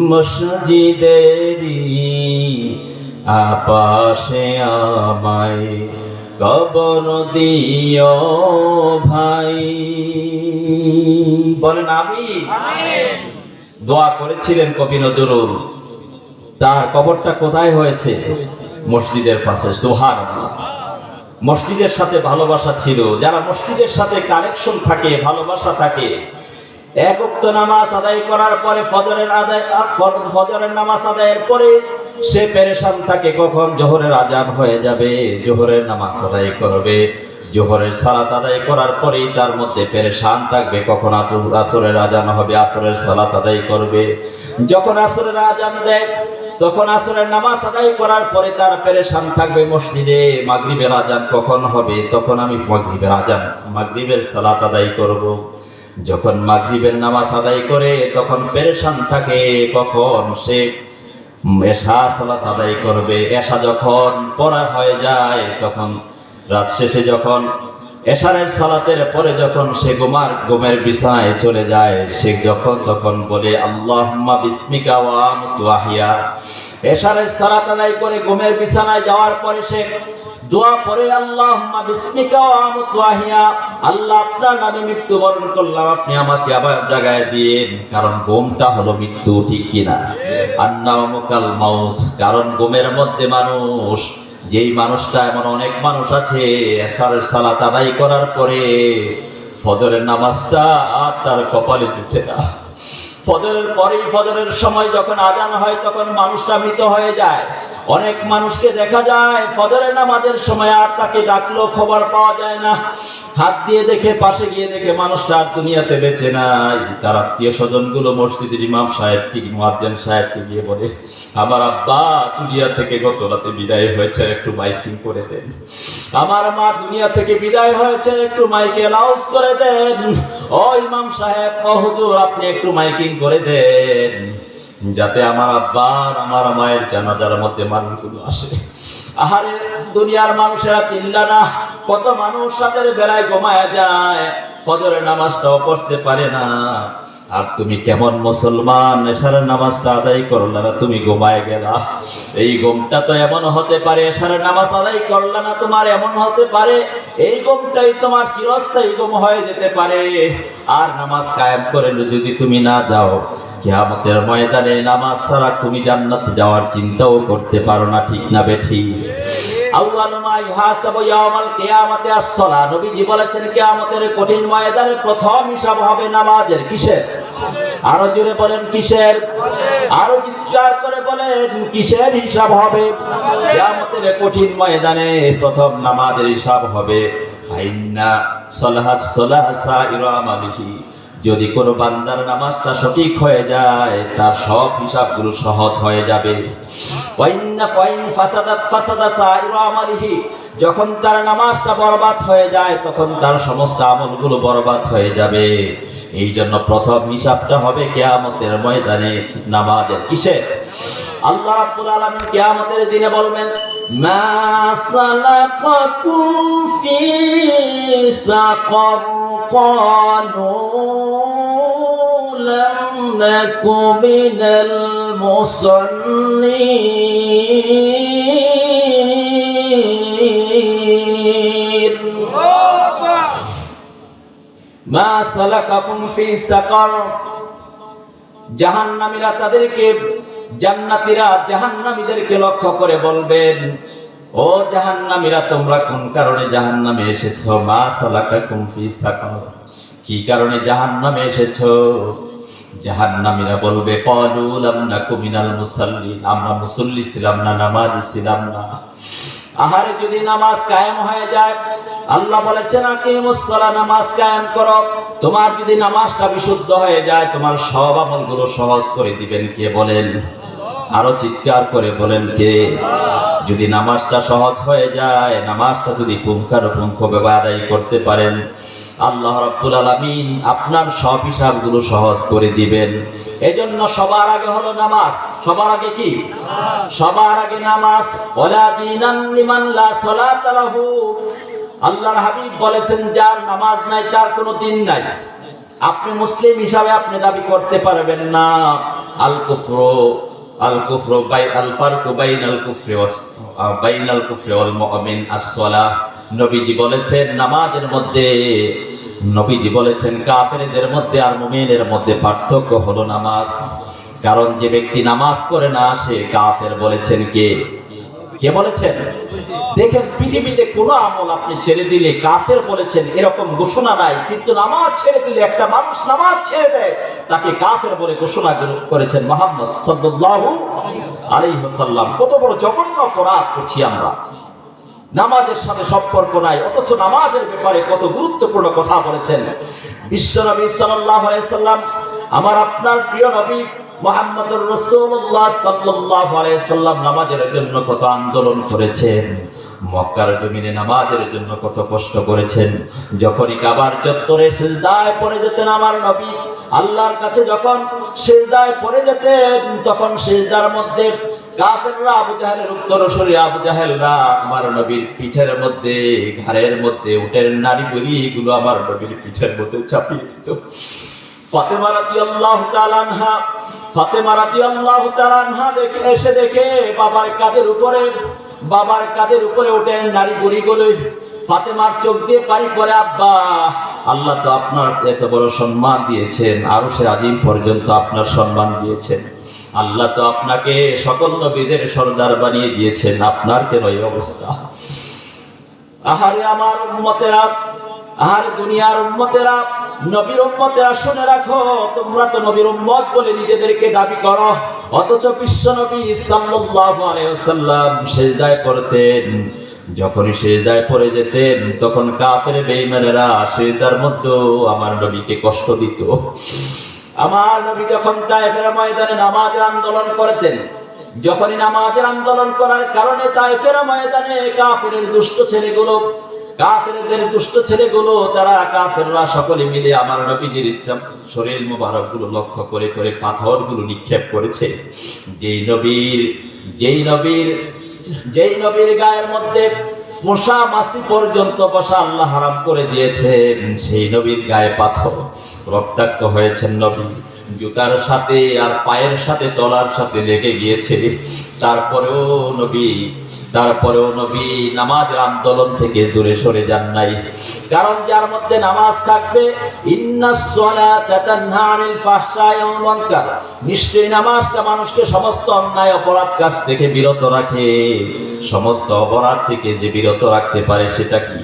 মসজিদেরই আপাশে আমায় কবর দিও ভাই। বলেন আমিন। দোয়া করেছিলেন কবি নজরুল, তার কবরটা কোথায় হয়েছে? মসজিদের পাশে। সুবহানাল্লাহ। মসজিদের সাথে ভালোবাসা ছিল। যারা মসজিদের সাথে কানেকশন থাকে, ভালোবাসা থাকে, এক ওয়াক্ত নামাজ আদায় করার পরে ফজরের নামাজ আদায়ের পরে সে পেরেশান থাকে কখন জোহরের আজান হয়ে যাবে, জোহরের নামাজ আদায় করবে। জোহরের সালাত আদায় করার পরেই তার মধ্যে পেরেশান থাকবে কখন আসরের আজান হবে, আসরের সালাত আদায় করবে। যখন আসরের আজান দেয় তখন আসরের নামাজ আদায় করার পরে তার পেরেশান থাকবে মসজিদে মাগরিবের আজান কখন হবে, তখন আমি মাগরিবের সালাত আদায় করব। যখন মাগরিবের নামাজ আদায় করে তখন পেরেশান থাকে কখন সে এশা সালাত আদায় করবে। এশা যখন পড়া হয়ে যায় তখন রাত শেষে যখন এশারের সালাতের পরে যখন সে ঘুমের বিছানায় চলে যায়, সে তখন বলে আল্লাহুম্মা বিসমিকা ওয়া আমুতু ওয়া আহইয়া। এশারের সালাত আদায় করে ঘুমের বিছানায় যাওয়ার পরে সে দোয়া পড়ে আল্লাহুম্মা বিসমিকা ওয়া আমুতু ওয়া আহইয়া, আল্লাহ আপনার নামে মৃত্যুবরণ করলাম, আপনি আমাকে আবার জাগায় দিয়েন। কারণ ঘুমটা হলো মৃত্যু, ঠিক কিনা? আন-নাওমু কাল মাউত। কারণ ঘুমের মধ্যে মানুষ, যেই মানুষটা, এমন অনেক মানুষ আছে এশারের সালাত আদায় করার পরে ফজরের নামাজটা আর তার কপালে জুটে না। ফজরের পরেই ফজরের সময় যখন আজান হয় তখন মানুষটা মৃত হয়ে যায়। অনেক মানুষকে দেখা যায় ফজরের নামাজের সময় আর তাকে ডাকলো খবর পাওয়া যায় না, হাত দিয়ে দেখে পাশে গিয়ে দেখে মানুষটা আর দুনিয়াতে বেঁচে নাই। তার আত্মীয় স্বজন গুলো মসজিদের ইমাম সাহেবকে মুয়াজ্জিন সাহেবকে গিয়ে বলে, আমার আব্বা দুনিয়া থেকে গত রাতে বিদায় হয়েছে, একটু মাইকিং করে দেন। আমার মা দুনিয়া থেকে বিদায় হয়েছে, একটু মাইকে অ্যানাউন্স করে দেন। ও ইমাম সাহেব, ও হুজুর, আপনি একটু মাইকিং করে দেন, যাতে আমার আব্বার আমার মায়ের জানাজার মধ্যে মানুষগুলো আসে। আহারে দুনিয়ার মানুষেরা চিল্লা না, কত মানুষ রাতের বেলায় ঘুমায় যায়, ফজরের নামাজটাও পড়তে পারে না। আর তুমি কেমন মুসলমান, এশারের নামাজটা আদায় করলে না, তুমি ঘুমায় গেলা। এই ঘুমটা তো এমন হতে পারে, এশারের নামাজ আদায় করলে না, তোমার এমন হতে পারে এই ঘুমটাই তোমার চিরস্থায়ী ঘুম হয়ে যেতে পারে। আর নামাজ কায়েম করে যদি তুমি না যাও, কিয়ামতের ময়দানে নামাজ ছাড়া তুমি জান্নাতে যাওয়ার চিন্তাও করতে পারো না, ঠিক না বেঠিক? আউয়ালু মা ইউহাসাবু ইয়াউমাল কিয়ামাতি আস-সালাহ। নবীজি বলেছেন কিয়ামতের কঠিন ময়দানে প্রথম হিসাব হবে নামাজের। কিসের? আরো জোরে বলেন কিসের? আরো চিৎকার করে বলেন কিসের হিসাব হবে? কিয়ামতের কঠিন ময়দানে প্রথম নামাজের হিসাব হবে। ফাইন্না সালাহাত সালাসা ইরামালিহি। যদি কোনো বান্দার নামাজটা সঠিক হয়ে যায়, তার সব হিসাবগুলো সহজ হয়ে যাবে। যখন তার নামাজটা বরবাদ হয়ে যায়, তখন তার সমস্ত আমলগুলো বরবাদ হয়ে যাবে। এই জন্য প্রথম হিসাবটা হবে কিয়ামতের ময়দানে নামাজের। কিসের? আল্লাহ রাব্বুল আলামিন কিয়ামতের দিনে বলবেন, মা সালাকাকুম ফি সাকার ক্বালু লাম নাকু মিনাল মুসাল্লিন। মা সালাকাকুম ফি সাকার। জাহান্নামীরা তাদেরকে, জান্নাতীরা জাহান্নামীদেরকে লক্ষ্য করে বলবেন, ও জাহান্নামীরা, তোমরা কোন কারণে জাহান্নামে এসেছো? মা সালাকাকুম ফি সাকার। কি কারণে জাহান্নামে এসেছো? জাহান্নামীরা বলবে, ক্বালু লাম নাকু মিনাল মুসাল্লিন। আমরা মুসল্লি ছিলাম না, নামাজি ছিলাম না। আহারে যদি নামাজ কায়েম হয়ে যায়, আল্লাহ বলেছেন আকিমুস সালাহ, নামাজ কায়েম করো। তোমার যদি নামাজটা বিশুদ্ধ হয়ে যায়, তোমার সব আমলগুলো সহজ করে দিবেন কে? বলেন, আরো চিৎকার করে বলেন কে? যদি নামাজটা সহজ হয়ে যায়, নামাজটা যদি পুঙ্খানুপুঙ্খভাবে আদায় করতে পারেন, আল্লাহ রাব্বুল আলামিন আপনার সব হিসাবগুলো সহজ করে দিবেন। এজন্য সবার আগে হলো নামাজ। সবার আগে কি? সবার আগে নামাজ। ওয়ালা দীনান লিমান লা সালাতা লাহু। আল্লাহর হাবিব বলেছেন, যার নামাজ নাই তার কোনো দিন নাই। আপনি মুসলিম হিসাবে আপনি দাবি করতে পারবেন না। আল কুফরু আল ফারকু বাইনাল কুফরি ওয়াল মুমিন আস-সালাহ। নবীজি বলেছেন নামাজের মধ্যে, নবীজি বলেছেন কাফেরদের মধ্যে আর মুমিনের মধ্যে পার্থক্য হলো নামাজ। কারণ যে ব্যক্তি নামাজ পড়ে না সে কাফের। বলেছেন কে? কে বলেছেন? দেখেন পৃথিবীতে কোনো আমল আপনি ছেড়ে দিলে কাফের বলেছেন এরকম ঘোষণা নাই, কিন্তু নামাজ ছেড়ে দিলে, একটা মানুষ নামাজ ছেড়ে দেয়, তাকে কাফের বলে ঘোষণা করেছেন মুহাম্মদ সাল্লাল্লাহু আলাইহি ওয়াসাল্লাম। কত বড় জঘন্য অপরাধ করছি আমরা। নামাজের সাথে সম্পর্ক নাই, অথচ নামাজের ব্যাপারে কত গুরুত্বপূর্ণ কথা বলেছেন বিশ্বনবী সাল্লাল্লাহু আলাইহি ওয়াসাল্লাম। আমার আপনার প্রিয় নবী মুহাম্মদুর রাসূলুল্লাহ সাল্লাল্লাহু আলাইহি ওয়াসাল্লাম নামাজের জন্য কত আন্দোলন করেছেন, মক্কার জমিনে নামাজের জন্য কত কষ্ট করেছেন। যখনই কাবার চত্বরে সিজদায় পড়ে যেতেন আমার নবী, আল্লাহর কাছে যখন সিজদায় পড়ে যেতেন, তখন সিজদার মধ্যে কাফেররা, আবু জাহেলের উত্তরসূরি আবু জাহেলরা আমার নবীর পিঠের মধ্যে, ঘাড়ের মধ্যে উটের নাড়ি বুড়িগুলো আমার নবীর পিঠের মধ্যে চাপিয়ে দিত। ফাতেমা রাদিয়াল্লাহু তাআলা আনহা এসে দেখে বাবার কাঁধের উপরে উটের নাড়ি বুড়িগুলো। ফাতেমার চোখ দিয়ে পানি পড়ে, আব্বা, আল্লাহ তো আপনার এত বড় সম্মান দিয়েছেন, আরশে আজিম পর্যন্ত আপনার সম্মান দিয়েছেন। আল্লাহ তো আপনাকে সকল নবীদের সরদার বানিয়ে দিয়েছেন, আপনার কেন এই অবস্থা? আহারে আমার উম্মতেরা, আহারে দুনিয়ার উম্মতেরা, নবীর উম্মতেরা শুনে রাখো, তোমরা তো নবীর উম্মত বলে নিজেদেরকে দাবি করো, অথচ বিশ্বনবী সাল্লাল্লাহু আলাইহি ওয়াসাল্লাম সিজদায় পড়তেন, যখনই সিজদায় পড়ে যেতেন তখন কাফের বেঈমানেরা সিজদার মধ্যে আমার নবীকে কষ্ট দিত। আমার নবী যখন তায়েফের ময়দানে নামাজের আন্দোলন করতেন, যখনই নামাজের আন্দোলন করার কারণে তায়েফের ময়দানে কাফেরের দুষ্ট ছেলেগুলো তারা কাফেররা সকলে মিলে আমার নবীজির শরীর মুবারক গুলো লক্ষ্য করে করে পাথরগুলো নিক্ষেপ করেছে। যেই নবীর গায়ের মধ্যে পোষা মাছি পর্যন্ত বসা আল্লাহ হারাম করে দিয়েছেন, সেই নবীর গায়ে পাথর রক্তাক্ত হয়েছেন। নবী জুতার সাথে আর পায়ের সাথে তলার সাথে লেগে গিয়েছে। তারপরেও নবী নামাজের আন্দোলন থেকে দূরে সরে যান নাই। কারণ যার মধ্যে নামাজ থাকবে, ইন্নাস সালাতা তানহা আনিল ফাহশাই ওয়াল মুনকার, নিশ্চয়ই নামাজটা মানুষকে সমস্ত অন্যায় অপরাধ কাজ থেকে বিরত রাখে। সমস্ত অপরাধ থেকে যে বিরত রাখতে পারে সেটা কি?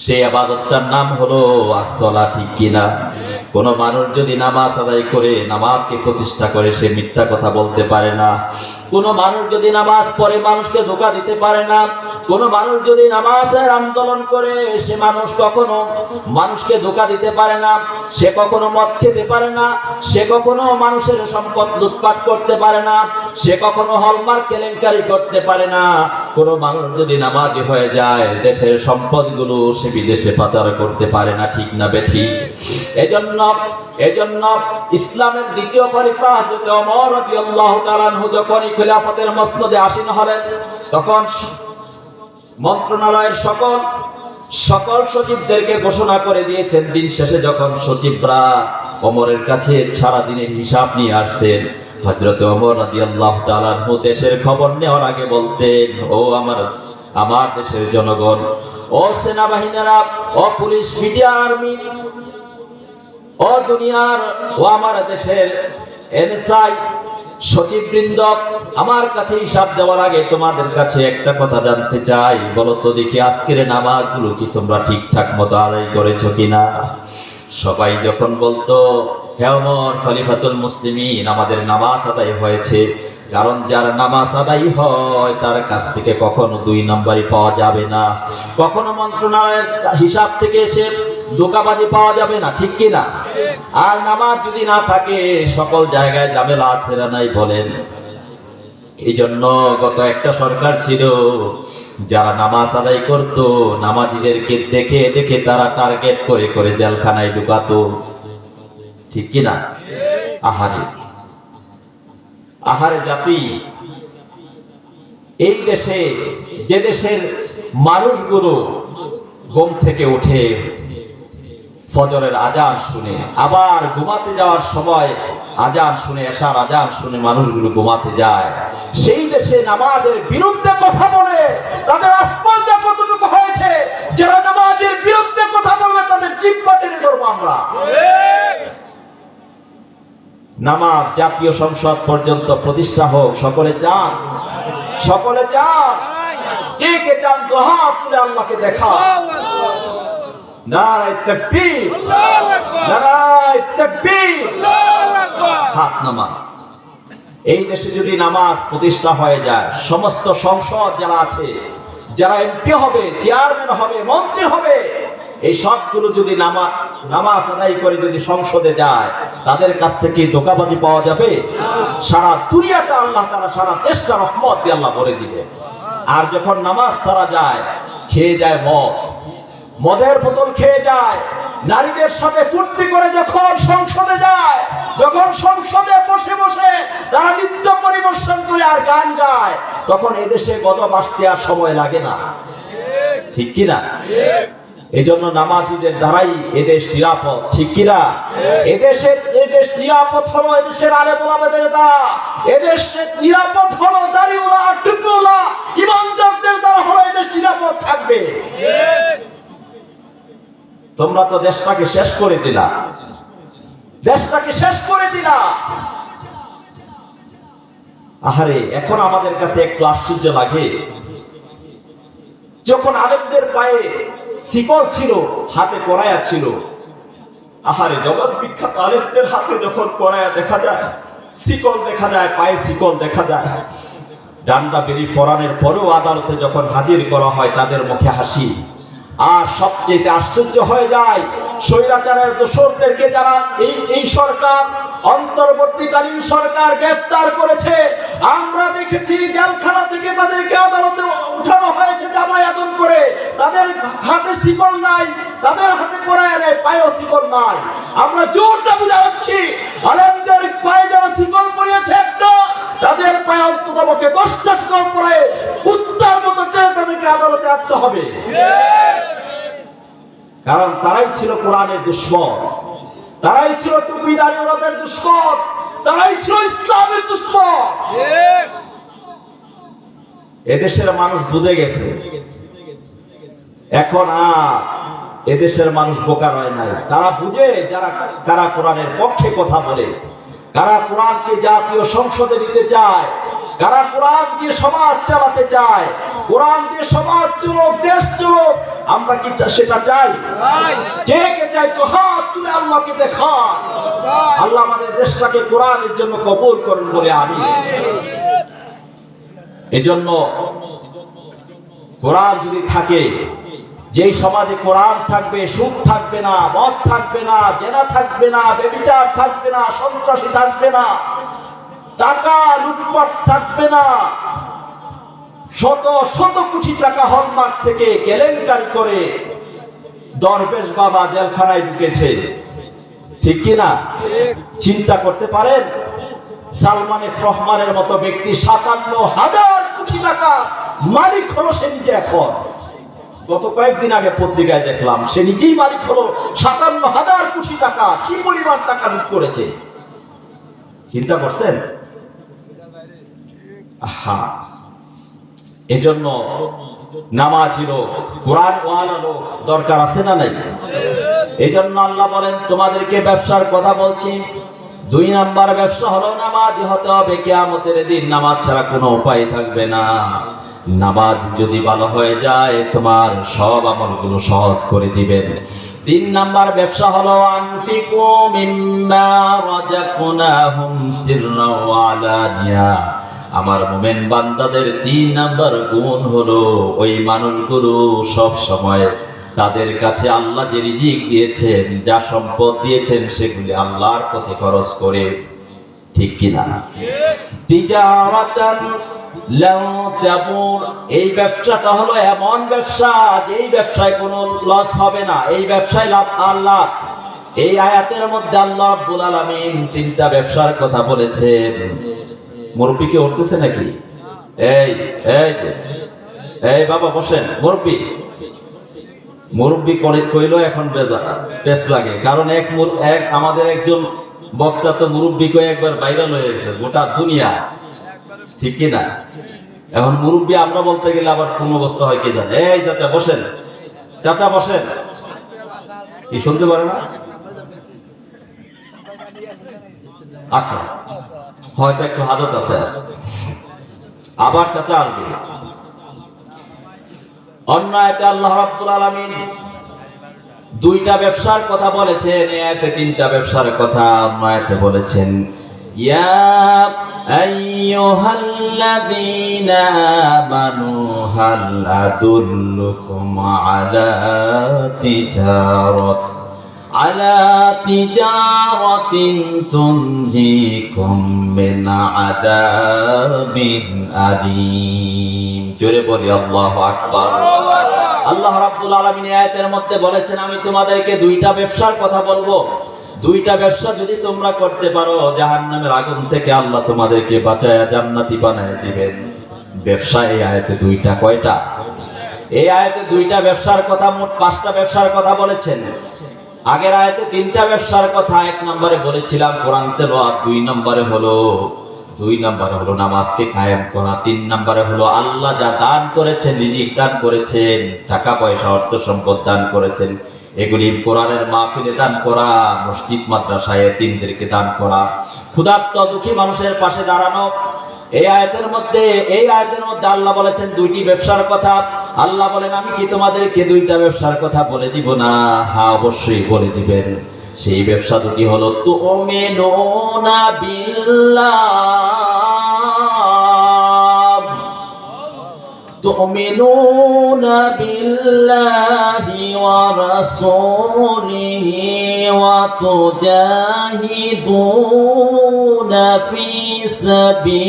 সেই ইবাদতটার নাম হলো আসসালাহ, ঠিক কিনা? কোন মানুষ যদি নামাজ আদায় করে, নামাজকে প্রতিষ্ঠা করে, সে মিথ্যা কথা বলতে পারে না। কোন মানুষ যদি নামাজ পড়ে মানুষকে ধোঁকা দিতে পারে না। কোন মানুষ যদি নামাজের আন্দোলন করে, সে মানুষ কখনো মানুষকে ধোঁকা দিতে পারে না। সে কখনো মদ খেতে পারে না, সে কখনো মানুষের সম্পদ লুটপাট করতে পারে না, সে কখনো হলমার্ক কেলেঙ্কারি করতে পারে না। কোন মানুষ যদি নামাজি হয়ে যায়, দেশের সম্পদগুলো সে বিদেশে পাচার করতে পারে না, ঠিক না বেঠিক? এজন্য ইসলামের দ্বিতীয় খলিফা হযরত ওমর রাদিয়াল্লাহু তাআলা আনহু যখন খিলাফতের মসনদে আসীন হলেন, তখন মন্ত্রণালয়ের সকল সচিবদেরকে ঘোষণা করে দিয়েছেন। দিন শেষে যখন সচিবরা ওমরের কাছে সারা দিনের হিসাব নিয়ে আসতেন, হযরত ওমর রাদিয়াল্লাহু তাআলা আনহু দেশের খবর নেওয়ার আগে বলতেন, ও আমার দেশের জনগণ, ও সেনাবাহিনীরা, ও পুলিশ, মিডিয়া, আর্মি, ও দুনিয়ার, ও আমার দেশের এনএসআই সচিববৃন্দ, আমার কাছে হিসাব দেওয়ার আগে তোমাদের কাছে একটা কথা জানতে চাই। বলো তো দেখি, আজকের নামাজগুলো কি তোমরা ঠিকঠাক মতো আদায় করেছো কিনা? সবাই যখন বলতো, হে ওমর খলিফাতুল মুসলিমিন, আমাদের নামাজ আদায় হয়েছে। কারণ যার নামাজ আদায় হয় তার কাছ থেকে কখনো 2 নম্বরই পাওয়া যাবে না, কখনো মন্ত্রণালয়ের হিসাব থেকে এসে ধোঁকাবাজি পাওয়া যাবে না, ঠিক কিনা? আর নামাজ যদি না থাকে, সকল জায়গায় ঝামেলা আছে না নাই বলেন? এই জন্য গত একটা সরকার ছিল, যারা নামাজ আদায় করত, নামাজিদেরকে দেখে দেখে তারা টার্গেট করে করে জেলখানায় ঢুকাতো, ঠিক কিনা? আহারে জাতি, এই দেশে, যে দেশের মানুষগুলো ঘুম থেকে উঠে ফজরের আজান শুনে, আবার ঘুমাতে যাওয়ার সময় আজান শুনে, এশার আজান শুনে মানুষগুলো ঘুমাতে যায়, সেই দেশে নামাজের বিরুদ্ধে কথা বলে তাদের আস্পর্ধা কতটুকু হয়েছে? যারা নামাজের বিরুদ্ধে কথা বলবে তাদের জিহ্বা টেনে ধরবো আমরা। নামাজ জাতীয় সংসদ পর্যন্ত প্রতিষ্ঠা হোক, সকলে চান? সকলে চান? কে কে চান? দুহাত তুলে আল্লাহকে দেখা। নারায়ে তাকবীর, নারায়ে তাকবীর, হাত নামান। এই দেশে যদি নামাজ প্রতিষ্ঠা হয়ে যায়, সমস্ত সংসদ যারা আছে, যারা এমপি হবে, চেয়ারম্যান হবে, মন্ত্রী হবে, এই সবগুলো যদি নামাজ আদায় করে যদি সংসদে যায়, তাদের কাছ থেকে ধোঁকাবাজি পাওয়া যাবে? সারা দুনিয়াটা আল্লাহ তাআলা, সারা দেশটা রহমত দিয়ে আল্লাহ ভরে দিবে। আর যখন নামাজ ছাড়া যায়, খেয়ে যায় মদের বোতল খেয়ে যায়, নারীদের সাথে ফুর্তি করে যখন সংসদে যায়, যখন সংসদে বসে বসে তারা নৃত্য পরিবেশন করে আর গান গায়, তখন এদেশে গজব আসতে আর সময় লাগে না, ঠিক কিনা? এই জন্য নামাজিদের দ্বারাই এদেশ নিরাপদ, ঠিক কিনা? এদেশ নিরাপদ হলো এদেশের আলেম ওলামাদের দ্বারা, এদেশ নিরাপদ হলো দাড়িওয়ালা, টুপিওয়ালা, ইমানদারদের দ্বারা হলো এদেশ নিরাপদ থাকবে। তোমরা তো দেশটাকে শেষ করে দিলা, দেশটাকে শেষ করে দিলা। আহারে, এখন আমাদের কাছে একটু আশ্চর্য লাগে, যখন আলেমদের পায়ে শিকল ছিল, হাতে করায়া ছিল, আহারে, জগৎ বিখ্যাত আলেমদের হাতে যখন করায়া দেখা যায়, শিকল দেখা যায়, পায়ে শিকল দেখা যায়। ডান্ডা বেরি পরানের পরেও আদালতে যখন হাজির করা হয় তাদের মুখে হাসি। আর সবচেয়ে আশ্চর্য হয়ে যায় স্বৈরাচারের দোসরদেরকে যারা এই সরকার, অন্তর্বর্তীকালীন সরকার গ্রেফতার করেছে। আমরা দেখেছি জেলখানা থেকে তাদেরকে আদালতে উঠানো হয়েছে জামাই আদর করে। তাদের হাতে শিকল নাই, তাদের হাতে কোরআন নেই, পায়েও শিকল নাই। আমরা জোর দাবি জানাচ্ছি আলেমদের পায়ে যারা শিকল পরিয়েছে একটা, তাদের পায়ে অন্ততপক্ষে 10টা শিকল পরে কুত্তার মতো টেনে তাদেরকে আদালতে আনতে হবে। কারণ তারাই ছিল কোরআনের দুশমন, তারাই ছিল টুপিদারি ওদের দুশমন, তারাই ছিল ইসলামের দুশমন। এদেশের মানুষ বুঝে গেছে, এখন আর এদেশের মানুষ বোকা রয় নাই। তারা বুঝে যারা কারা কোরআনের পক্ষে কথা বলে, কারা কোরআনকে জাতীয় সংসদে নিতে চায়, কারা কোরআন দিয়ে সমাজ চালাতে চায়, কোরআন দিয়ে সমাজ চলুক, দেশ চলুক। আমরা কি সেটা চাই? কে কে চাই? তো হাত তুলে আল্লাহকে দেখা। আল্লাহ আমাদের দেশটাকে কোরআনের জন্য কবুল করুন বলে আমি। এজন্য কোরআন যদি থাকে, যেই সমাজে কোরআন থাকবে, সুদ থাকবে না, মদ থাকবে না, জেনা থাকবে না, ব্যভিচার থাকবে না, সন্ত্রাসী থাকবে না, টাকা লুটপাট থাকবে না, শত শত কোটি টাকা হলমার্ক থেকে কেলেঙ্কারি করে দরবেশ বাবা জেলখানায় ঢুকেছে, ঠিক কিনা? চিন্তা করতে পারেন সালমান এফ রহমানের মতো ব্যক্তি 57,000 কোটি টাকা মালিক হলো সে নিজে। এখন গত কয়েকদিন আগে পত্রিকায় দেখলাম সে নিজেই মালিক হলো 57,000 কোটি টাকা। কি পরিমাণ টাকা লুট করেছে চিন্তা করছেন? এজন্য নামাজি লোক, কোরআন ওয়ালা লোক দরকার আছে না নাই? এজন্য আল্লাহ বলেন তোমাদেরকে ব্যবসার কথা বলছি। 2 নাম্বার ব্যবসা হলো নামাজি হতে হবে। কিয়ামতের দিন নামাজ ছাড়া কোনো উপায় থাকবে না। নামাজ যদি ভালো হয়ে যায় তোমার সব আমলগুলো সহজ করে দিবেন। 3 নাম্বার ব্যবসা হলো আনফিকু মিম্মা রাযাকনাহুম সিররা ওয়া আলানিয়া। আমার মুমিন বান্দাদের 3 নাম্বার গুণ হলো ওই মানুষগুলো সব সময় তাদের কাছে আল্লাহ যে রিজিক দিয়েছেন, যা সম্পদ দিয়েছেন সেগুলি আল্লাহর পথে খরচ করে, ঠিক কিনা? তিজারাতান লাউ তাবুর, এই ব্যবসাটা হলো এমন ব্যবসা যে এই ব্যবসায় কোনো লস হবে না, এই ব্যবসায় লাভ আল্লাহ। এই আয়াতের মধ্যে আল্লাহ রাব্বুল আলামিন 3টা ব্যবসার কথা বলেছেন। মুরব্বি কে উঠতেছে নাকি? এই বাবা বসেন। মুরব্বি কইলো এখন বেশ লাগে, কারণ এক আমাদের একজন বক্তা তো মুরব্বি কয়ে একবার ভাইরাল হয়ে গেছে গোটা দুনিয়া, ঠিক কিনা? এখন মুরব্বি আমরা বলতে গেলে আবার কোন অবস্থা হয় কে জানে। এই চাচা বসেন, চাচা বসেন। কি শুনতে পারে না? আচ্ছা, হয়তো একটু হাজত আছে, আবার চাচা আসবে। অন্য আয়াতে আল্লাহ রাব্বুল আলামিন 2টা ব্যবসার কথা বলেছেন, এই আয়াতে 3টা ব্যবসার কথা। অন্য আয়াতে বলেছেন ইয়া আইয়ুহাল্লাযীনা আমানু হাল আদুল্লুকুম আলা তিজারাতিন তুনজিকুম মিন আযাবিন আলীম। জোরে বলি আল্লাহু আকবার। আল্লাহ রাব্বুল আলামিন আয়াতের মধ্যে বলেছেন আমি তোমাদেরকে 2টা ব্যবসার কথা বলবো। 2টা ব্যবসা যদি তোমরা করতে পারো জাহান্নামের আগুন থেকে আল্লাহ তোমাদেরকে বাঁচায়া জান্নাতি বানায় দিবেন। ব্যবসা এই আয়াতে 2টা। কয়টা? এই আয়াতে 2টা ব্যবসার কথা, মোট 5টা ব্যবসার কথা বলেছেন। আগের আয়াতে 3টা ব্যবসার কথা। 1 নম্বরে বলেছিলাম কোরআন তেলাওয়াত, 2 নম্বরে হলো নামাজকে কায়েম করা, 3 নম্বরে হলো আল্লাহ যা দান করেছেন, রিজিক দান করেছেন, টাকা পয়সা অর্থ সম্পদ দান করেছেন, এগুলি কোরআনের মাহফিলে দান করা, মসজিদ মাদ্রাসায় এতিমদেরকে দান করা, ক্ষুধার্ত দুঃখী মানুষের পাশে দাঁড়ানো। এই আয়াতের মধ্যে আল্লাহ বলেছেন 2টি ব্যবসার কথা। আল্লাহ বলেন আমি কি তোমাদেরকে 2টা ব্যবসার কথা বলে দিব না? হ্যাঁ, অবশ্যই বলে দিবেন। সেই ব্যবসা দুটি হলো তুমিনুনা বিল্লাহ, তুমিনুনা বিল্লাহি ওয়া রাসূলিহি ওয়া তুজাহিদুনা ফি সাবিলিল্লাহ।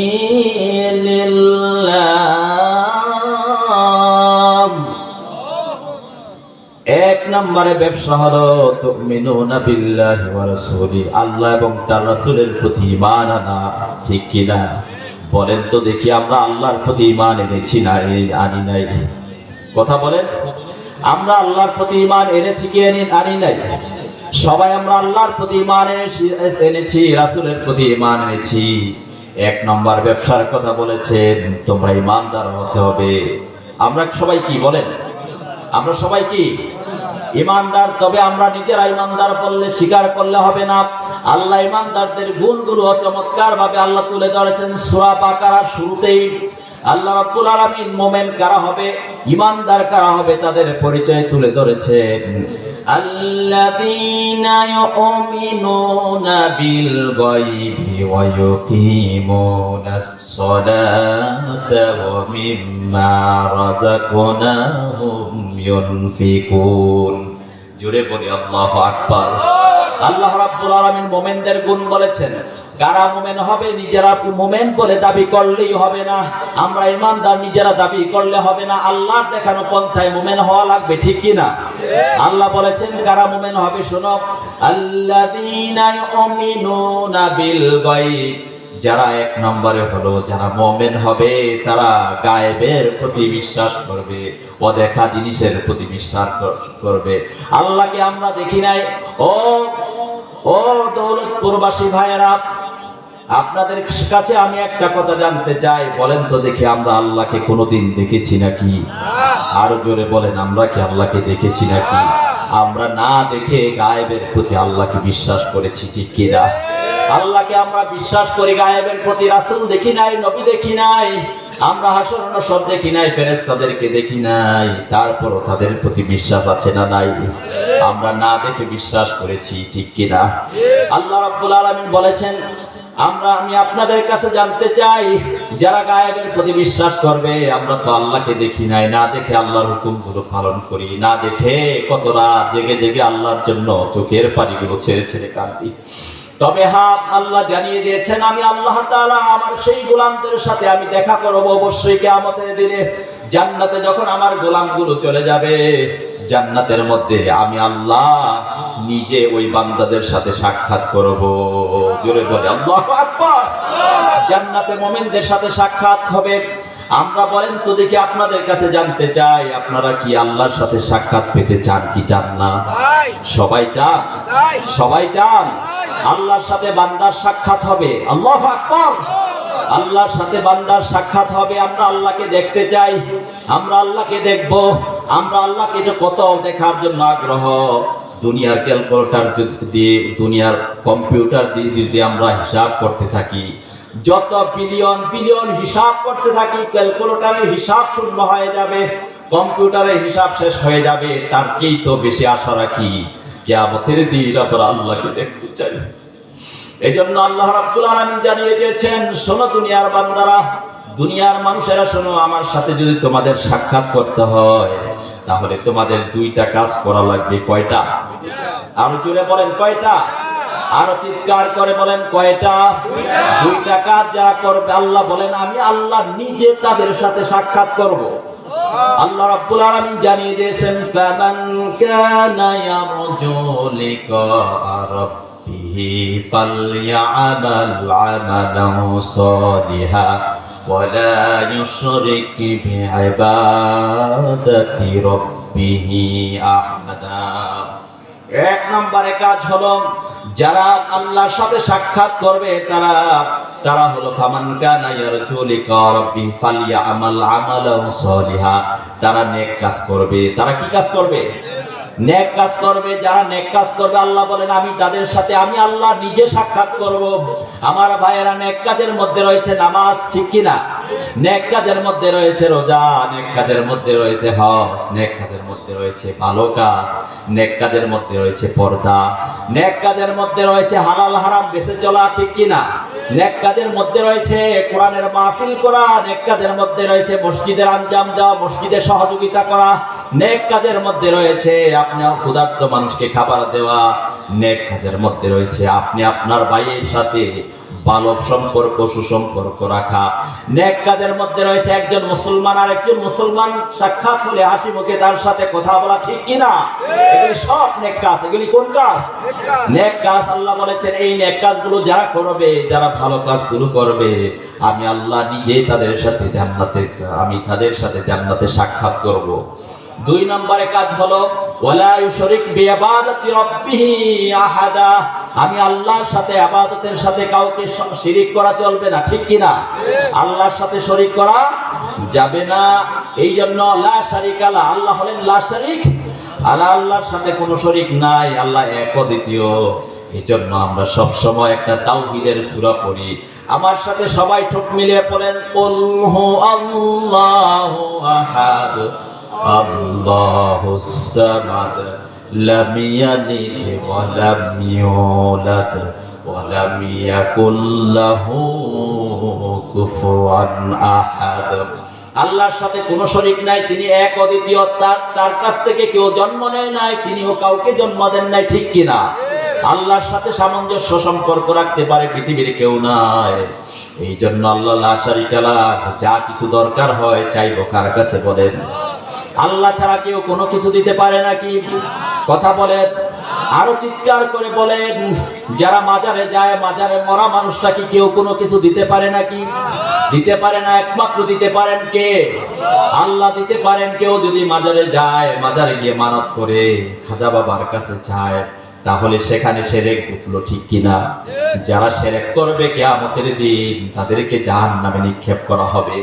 এক নম্বরে ব্যবসা হলো তুমিনুনা বিল্লাহি ওয়া রাসূলি, আল্লাহ এবং তার রাসূলের প্রতি ঈমান আনা। ঠিক কি না? বলেন তো দেখি, আমরা আল্লাহর প্রতি ঈমান এনেছি না আনি নাই? কথা বলেন, আমরা আল্লাহর প্রতি ঈমান এনেছি কি আনি নাই? সবাই আমরা আল্লাহর প্রতি ঈমান এনেছি, রাসূলের প্রতি ঈমান এনেছি। এক নম্বর ব্যবসার কথা বলেছেন, তোমরা ঈমানদার হতে হবে। আমরা সবাই কি বলেন? আমরা সবাই কি ঈমানদার? তবে আমরা নিজেরা ঈমানদার বললে স্বীকার করলে হবে না। আল্লাহ ঈমানদারদের গুণগুলো চমৎকার ভাবে আল্লাহ তুলে ধরেছেন সূরা বাকারার শুরুতেই। আল্লাহ রাব্বুল আলামিন মুমিন কারা হবে, ঈমানদার কারা হবে, তাদের পরিচয় তুলে ধরেছেন। আল্লাযীনা ইউমিনুনা বিল গায়বি ওয়া ইউকিমুনাস সালাতা ওয়া মিম্মা রাযাকনাহুম ইউনফিকুন। জোরে বলি আল্লাহু আকবার। আল্লাহ রাব্বুল আলামিন মুমিনদের গুণ বলেছেন। কারা মুমিন হবে? নিজেরা মুমিন বলে দাবি করলেই হবে না, আমরা ঈমানদার নিজেরা দাবি করলে হবে না, আল্লাহর দেখানো পন্থায় মুমিন হওয়া লাগবে। ঠিক কি না? আল্লাহ বলেছেন কারা মুমিন হবে, শোনো। আল্লাযীনা ইউমিনুনা বিল গায়ব, যারা এক নম্বরে হলো যারা মুমিন হবে, তারা গায়েবের প্রতি বিশ্বাস করবে, অদেখা জিনিসের প্রতি বিশ্বাস করবে। আল্লাহকে আমরা দেখি নাই। ও দৌলতপুরবাসী ভাইয়েরা, আপনাদের কাছে আমি একটা কথা জানতে চাই, বলেন তো দেখি, আমরা আল্লাহকে কোনোদিন দেখেছি নাকি? আরো জোরে বলেন, আমরা কি আল্লাহকে দেখেছি নাকি? আমরা না দেখে গায়েবের প্রতি আল্লাহকে বিশ্বাস করেছি। ঠিক কি না? আল্লাহকে আমরা বিশ্বাস করি গায়েবের প্রতি। রাসূল দেখি নাই, নবী দেখি নাই, আমরা হাসর নাসর দেখি নাই, ফেরেশতাদেরকে দেখি নাই, তারপরও তাদের প্রতি বিশ্বাস আছে না নাই? আমরা না দেখে বিশ্বাস করেছি। ঠিক কি না? আল্লাহ রাব্বুল আলামিন বলেছেন, আমি আপনাদের কাছে জানতে চাই, যারা গায়েবের প্রতি বিশ্বাস করবে, আমরা তো আল্লাহকে দেখি নাই, না দেখে আল্লাহর হুকুমগুলো পালন করি, না দেখে কত রাত জেগে জেগে আল্লাহর জন্য চোখের পানিগুলো ছেড়ে ছেড়ে কাঁদি। তবে হ্যাঁ, আল্লাহ জানিয়ে দিয়েছেন, আমি আল্লাহ তাআলা আমার সেই গোলামদের সাথে আমি দেখা করব অবশ্যই কিয়ামতের দিনে। জান্নাতে যখন আমার গোলামগুলো চলে যাবে, জান্নাতের মধ্যে আমি আল্লাহ নিজে ওই বান্দাদের সাথে সাক্ষাৎ করব। জোরে বলে আল্লাহু আকবার। জান্নাতে মুমিনদের সাথে সাক্ষাৎ হবে। আমরা বলেন তো দেখি, আপনাদের কাছে জানতে চাই, আপনারা কি আল্লাহর সাথে সাক্ষাৎ পেতে চান কি চান না? সবাই চান, সবাই চান। আল্লাহর সাথে বান্দার সাক্ষাৎ হবে। আল্লাহু আকবার। আল্লাহর সাথে বান্দার সাক্ষাৎ হবে। আমরা আল্লাহকে দেখতে চাই, আমরা আল্লাহকে দেখব। আমরা আল্লাহকে যে কত দেখার জন্য আগ্রহ। দুনিয়ার ক্যালকুলেটর দিয়ে, দুনিয়ার কম্পিউটার দিয়ে যদি আমরা হিসাব করতে থাকি, যত বিলিয়ন বিলিয়ন হিসাব করতে থাকি, ক্যালকুলেটরের হিসাব শূন্য হয়ে যাবে, কম্পিউটারের হিসাব শেষ হয়ে যাবে। তার চেয়ে তো বেশি আশা রাখি কিয়ামতের দিন আমরা আল্লাহকে দেখতে চাই। এই জন্য আল্লাহ রাব্বুল আলামিন জানিয়ে দিয়েছেন, শোনো দুনিয়ার বান্দারা, দুনিয়ার মানুষেরা শোনো, আমার সাথে যদি তোমাদের সাক্ষাৎ করতে হয়, তাহলে তোমাদের দুইটা কাজ করা লাগবে। কয়টা? আরো জোরে বলেন, কয়টা? আরো চিৎকার করে বলেন, কয়টা? দুইটা কাজ যারা করবে, আল্লাহ বলেন আমি আল্লাহ নিজে তাদের সাথে সাক্ষাৎ করব। আল্লাহ রাব্বুল আলামিন জানিয়ে দিয়েছেন, ফামান কানা ইয়ারজু লিকা রাব্বিহি ফালইআমাল আমালান সালিহা ওয়া লা ইউশরিক বিইবাদাতি রাব্বিহি আহাদা। এক নম্বরে কাজ হলো, যারা আল্লাহর সাথে সাক্ষাৎ করবে তারা হলো ফামান কানা ইয়ারজু লিকা রাব্বি ফালইআমাল আমালান সালিহা। তারা নেক কাজ করবে। তারা কি কাজ করবে? নেক কাজ করবে। যারা নেক কাজ করবে, আল্লাহ বলেন আমি তাদের সাথে আমি আল্লাহ নিজে সাক্ষাৎ করব। আমার ভাইয়েরা, নেক কাজের মধ্যে রয়েছে নামাজ। ঠিক কি না? নেক কাজের মধ্যে রয়েছে রোজা, নেক কাজের মধ্যে রয়েছে হজ, নেক কাজের মধ্যে রয়েছে ভালো কাজ, নেক কাজের মধ্যে রয়েছে পর্দা, নেক কাজের মধ্যে রয়েছে হালাল হারাম বেঁচে চলা, ঠিক কিনা? নেক কাজের মধ্যে রয়েছে কোরআনের মাহফিল করা, নেক কাজের মধ্যে রয়েছে মসজিদের আঞ্জাম দেওয়া, মসজিদে সহযোগিতা করা, নেক কাজের মধ্যে রয়েছে আপনি ক্ষুধার্ত মানুষকে খাবার দেওয়া, নেক কাজের মধ্যে রয়েছে আপনি আপনার ভাইয়ের সাথে ভালো সম্পর্ক সুসম্পর্ক রাখা, নেক কাজের মধ্যে রয়েছে একজন মুসলমান আর একজন মুসলমান সাক্ষাৎ হলে হাসি মুখে তার সাথে কথা বলা, ঠিক কিনা? এগুলি সব নেক কাজ। এগুলি কোন কাজ? নেক কাজ। আল্লাহ বলেছেন এই নেক কাজগুলো যারা করবে, যারা ভালো কাজগুলো করবে, আমি আল্লাহ নিজেই তাদের সাথে জান্নাতে সাক্ষাৎ করব। 2 নম্বরে কাজ হলো ওয়ালা ইউশরিক বিইবাদাতি রাব্বিহি আহাদা, আমি আল্লাহর সাথে ইবাদতের সাথে কাউকে শিরিক করা চলবে না, ঠিক কিনা? আল্লাহর সাথে শরীক করা যাবে না। এই জন্য লা শারিকা লা, আল্লাহ হলেন লা শারিক, আল্লাহর সাথে কোনো শরীক নাই, আল্লাহ এক অদ্বিতীয়। এই জন্য আমরা সব সময় একটা তাওহীদের সূরা পড়ি। আমার সাথে সবাই ঠোঁট মিলিয়ে পড়েন কুল হু আল্লাহু আহাদ আল্লাহুস সামাদ লাম ইয়ালিদ ওয়া লাম ইউলাদ ওয়া লাম ইয়াকুল লাহু কুফুয়ান আহাদ। আল্লাহর সাথে কোনো শরীক নাই, তিনি এক অদ্বিতীয়, তার কাছ থেকে কেউ জন্ম নেয় নাই, তিনিও কাউকে জন্ম দেন নাই, ঠিক কিনা? আল্লাহর সাথে সামঞ্জস্য সম্পর্ক রাখতে পারে পৃথিবীর কেউ নাই। এই জন্য আল্লাহ লা শারিকা লাহ, যা কিছু দরকার হয় চাইবো কার কাছে বলেন? আল্লাহ ছাড়া কেউ কোনো কিছু দিতে পারে নাকি? কথা বলেন, আরো চিৎকার করে বলেন। যারা মাজারে যায়, মাজারে মরা মানুষটা কি কেউ কোনো কিছু দিতে পারে নাকি? দিতে পারে না। একমাত্র দিতে পারেন কে? আল্লাহ দিতে পারেন। কেউ যদি মাজারে যায়, মাজারে গিয়ে মানত করে খাজা বাবার কাছে যায়, তাহলে সেখানে শিরক ঢুকলো, ঠিক কিনা? যারা শিরক করবে কিয়ামতের দিন তাদেরকে জাহান্নামে নিক্ষেপ করা হবে,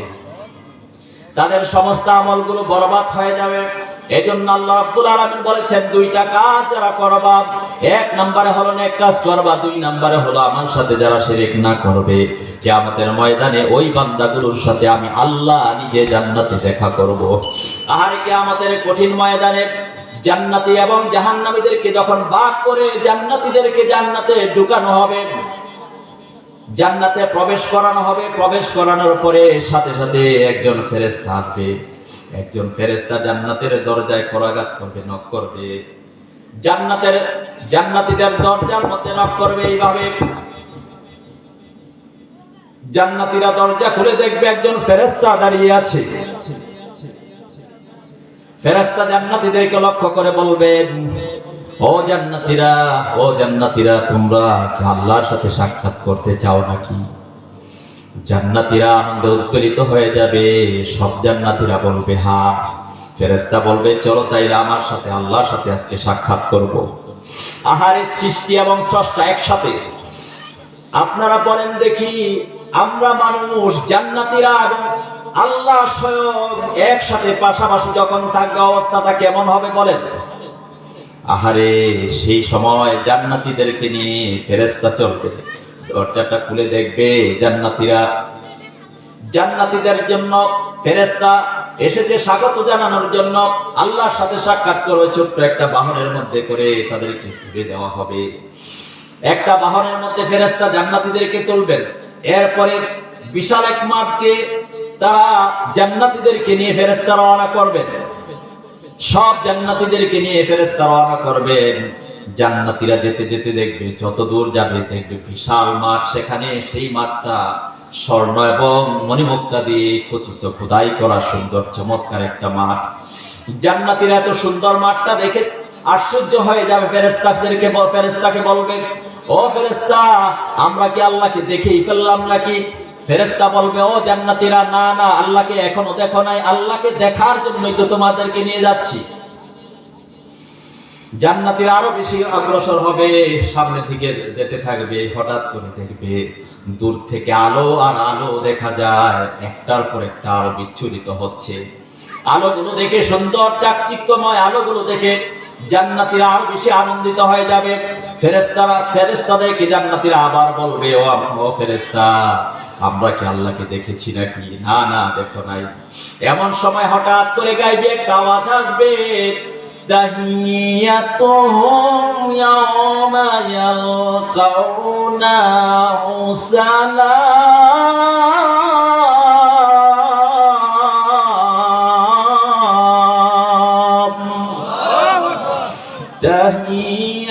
তাদের সমস্ত আমলগুলো বরবাদ হয়ে যাবে। এজন্য আল্লাহ রাব্বুল আলামিন বলেছেন 2টা কাজ যারা করবা, 1 নম্বরে হলো নেক কাজ করবা, 2 নম্বরে হলো আমার সাথে যারা শিরক না করবে, কিয়ামতের ময়দানে ওই বান্দাগুলোর সাথে আমি আল্লাহ নিজে জান্নাতে দেখা করব। আর কিয়ামতের কঠিন ময়দানে জান্নাতি এবং জাহান্নামীদেরকে যখন ভাগ করে জান্নাতীদেরকে জান্নাতে ঢুকানো হবে, জান্নাতে প্রবেশ করানো হবে, প্রবেশ করানোর পরে সাথে সাথে একজন ফেরেশতা আসবে। একজন ফেরেশতা জান্নাতের দরজায় করাঘাত করবে, নক করবে। জান্নাতীদের দরজার মধ্যে নক করবে এইভাবে। জান্নাতীরা দরজা খুলে দেখবে একজন ফেরেশতা দাঁড়িয়ে আছে। ফেরেশতা জান্নাতীদেরকে লক্ষ্য করে বলবেন, ও জান্নাতীরা, তোমরা কি আল্লাহর সাথে সাক্ষাৎ করতে চাও নাকি? জান্নাতীরা আনন্দে উৎপীড়িত হয়ে যাবে। সব জান্নাতীরা বলবে হ্যাঁ। ফেরেশতা বলবে, চলো তাইলে আমার সাথে আল্লাহর সাথে আজকে সাক্ষাৎ করব। আহারে, সৃষ্টি এবং স্রষ্টা একসাথে। আপনারা বলেন দেখি, আমরা মানুষ, জান্নাতীরা এবং আল্লাহ স্বয়ং একসাথে পাশাপাশি যখন থাকবে অবস্থাটা কেমন হবে বলেন? আহারে, সেই সময় জান্নাতীদেরকে নিয়ে ফেরেশতা চলবে, দরজাটা খুলে দেখবে জান্নাতীদের জন্য ফেরেশতা এসেছে স্বাগত জানানোর জন্য, আল্লাহর সাথে সাক্ষাৎ করবে। ছোট্ট একটা বাহনের মধ্যে করে তাদেরকে তুলে দেওয়া হবে। একটা বাহনের মধ্যে ফেরেশতা জান্নাতীদেরকে তুলবেন। এরপরে বিশাল এক মাঠ দিয়ে তারা জান্নাতীদেরকে নিয়ে ফেরেশতা রওনা করবেন। সব জান্নাতীদেরকে নিয়ে ফেরেশতা রওনা করবেন। জান্নাতীরা যেতে যেতে দেখবে, যত দূর যাবে দেখবে বিশাল মাঠ। সেখানে সেই মাঠটা স্বর্ণ এবং মণিমুক্তা দিয়ে খচিত, খোদাই করা সুন্দর চমৎকার একটা মাঠ। জান্নাতীরা এত সুন্দর মাঠটা দেখে আশ্চর্য হয়ে যাবে। ফেরেশতাকে বলবে, ও ফেরেশতা, আমরা কি আল্লাহকে দেখেই ফেললাম নাকি? ফেরেশতা বলবে, ও জান্নাতীরা, না না, আল্লাহকে এখনো দেখো নাই, আল্লাহকে দেখার জন্যই তো তোমাদেরকে নিয়ে যাচ্ছি। জান্নাতীরা আরো বেশি অগ্রসর হবে, সামনে থেকে যেতে থাকবে। হঠাৎ করে দেখবে দূর থেকে আলো আর আলো দেখা যায়, একটার পর একটা আলো বিচ্ছুরিত হচ্ছে। আলোগুলো দেখে, সুন্দর চাকচিক্যময় আলোগুলো দেখে জান্নাতীরা আরো বেশি আনন্দিত হয়ে যাবে। ফেরেশতাদেরকে জান্নাতীরা আবার বলবে, ও ফেরেশতা, আমরা কি আল্লাহকে দেখেছি নাকি? না না, দেখো নাই। এমন সময় হঠাৎ করে গায়বে একটা আওয়াজ আসবে, তাহিয়াতুহুম ইয়াওমা ইয়ালকাউনাহু সালাম।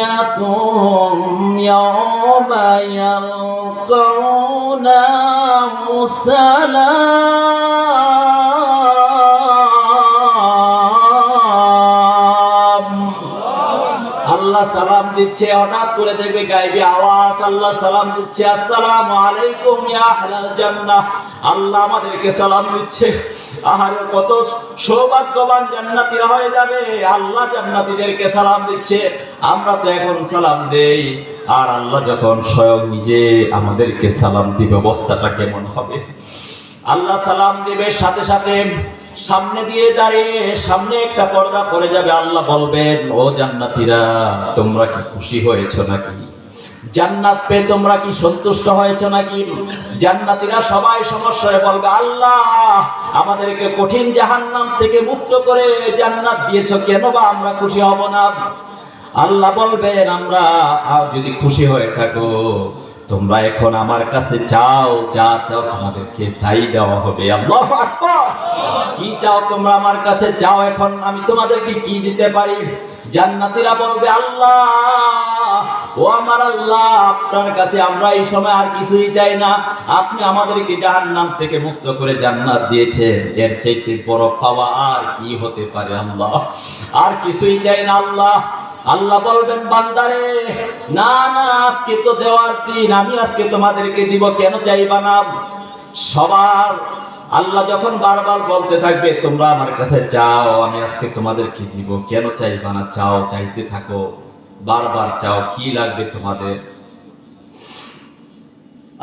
তাহিয়াতুহুম ইয়াওমা ইয়ালকাউনাহু সালাম। আল্লাহ সালাম দিচ্ছে, হঠাৎ করে দেখবে গায়বী আওয়াজ, আল্লাহ সালাম দিচ্ছে, আসসালামু আলাইকুম ইয়া আহলাল জান্নাহ। আল্লাহ আমাদেরকে সালাম দিচ্ছে। আহারে কত সৌভাগ্যবান জান্নাতীরা হয়ে যাবে। আল্লাহ জান্নাতীদেরকে সালাম দিচ্ছে। আমরা তো এখন সালাম দেই, আর আল্লাহ যখন স্বয়ং নিজে আমাদেরকে সালাম দিবে, অবস্থাটা কেমন হবে? আল্লাহ সালাম দিবে, সাথে সাথে সামনে দিয়ে দাঁড়িয়ে সামনে একটা পর্দা পড়ে যাবে। আল্লাহ বলবেন, ও জান্নাতীরা, তোমরা কি খুশি হয়েছো নাকি? জান্নাত পেয়ে তোমরা কি সন্তুষ্ট হয়েছো নাকি? জান্নাতীরা সবাই সমস্যায় বলবে, আল্লাহ আমাদেরকে কঠিন জাহান্নাম থেকে মুক্ত করে জান্নাত দিয়েছো, কেন বা আমরা খুশি হব না? আল্লাহ বলবেন, আমরা যদি খুশি হয়ে থাকো, তোমরা এখন আমার কাছে চাও, যা চাও তোমাদেরকে তাই দেওয়া হবে। আল্লাহু আকবার। কি চাও তোমরা আমার কাছে চাও, এখন আমি তোমাদেরকে কি দিতে পারি? জান্নাতীরা বলবে, আল্লাহ, ও আমার আল্লাহ, আপনার কাছে আমরা এই সময় আর কিছুই চাই না। আপনি আমাদেরকে জাহান্নাম থেকে মুক্ত করে জান্নাত দিয়েছেন, এর চাইতে বড় পাওয়া আর কি হতে পারে? আল্লাহ, আর কিছুই চাই না। আল্লাহ বলবেন, বান্দারে, না না, আজকে তো দেওয়ার দিন, আমি আজকে তোমাদেরকে দিব, কেন চাইবা না? সবার আল্লাহ যখন বারবার বলতে থাকবে, তোমরা আমার কাছে চাও, আমি আজকে তোমাদেরকে দিব, কেন চাইবা না? চাও, চাইতে থাকো, বারবার চাও, কি লাগবে তোমাদের?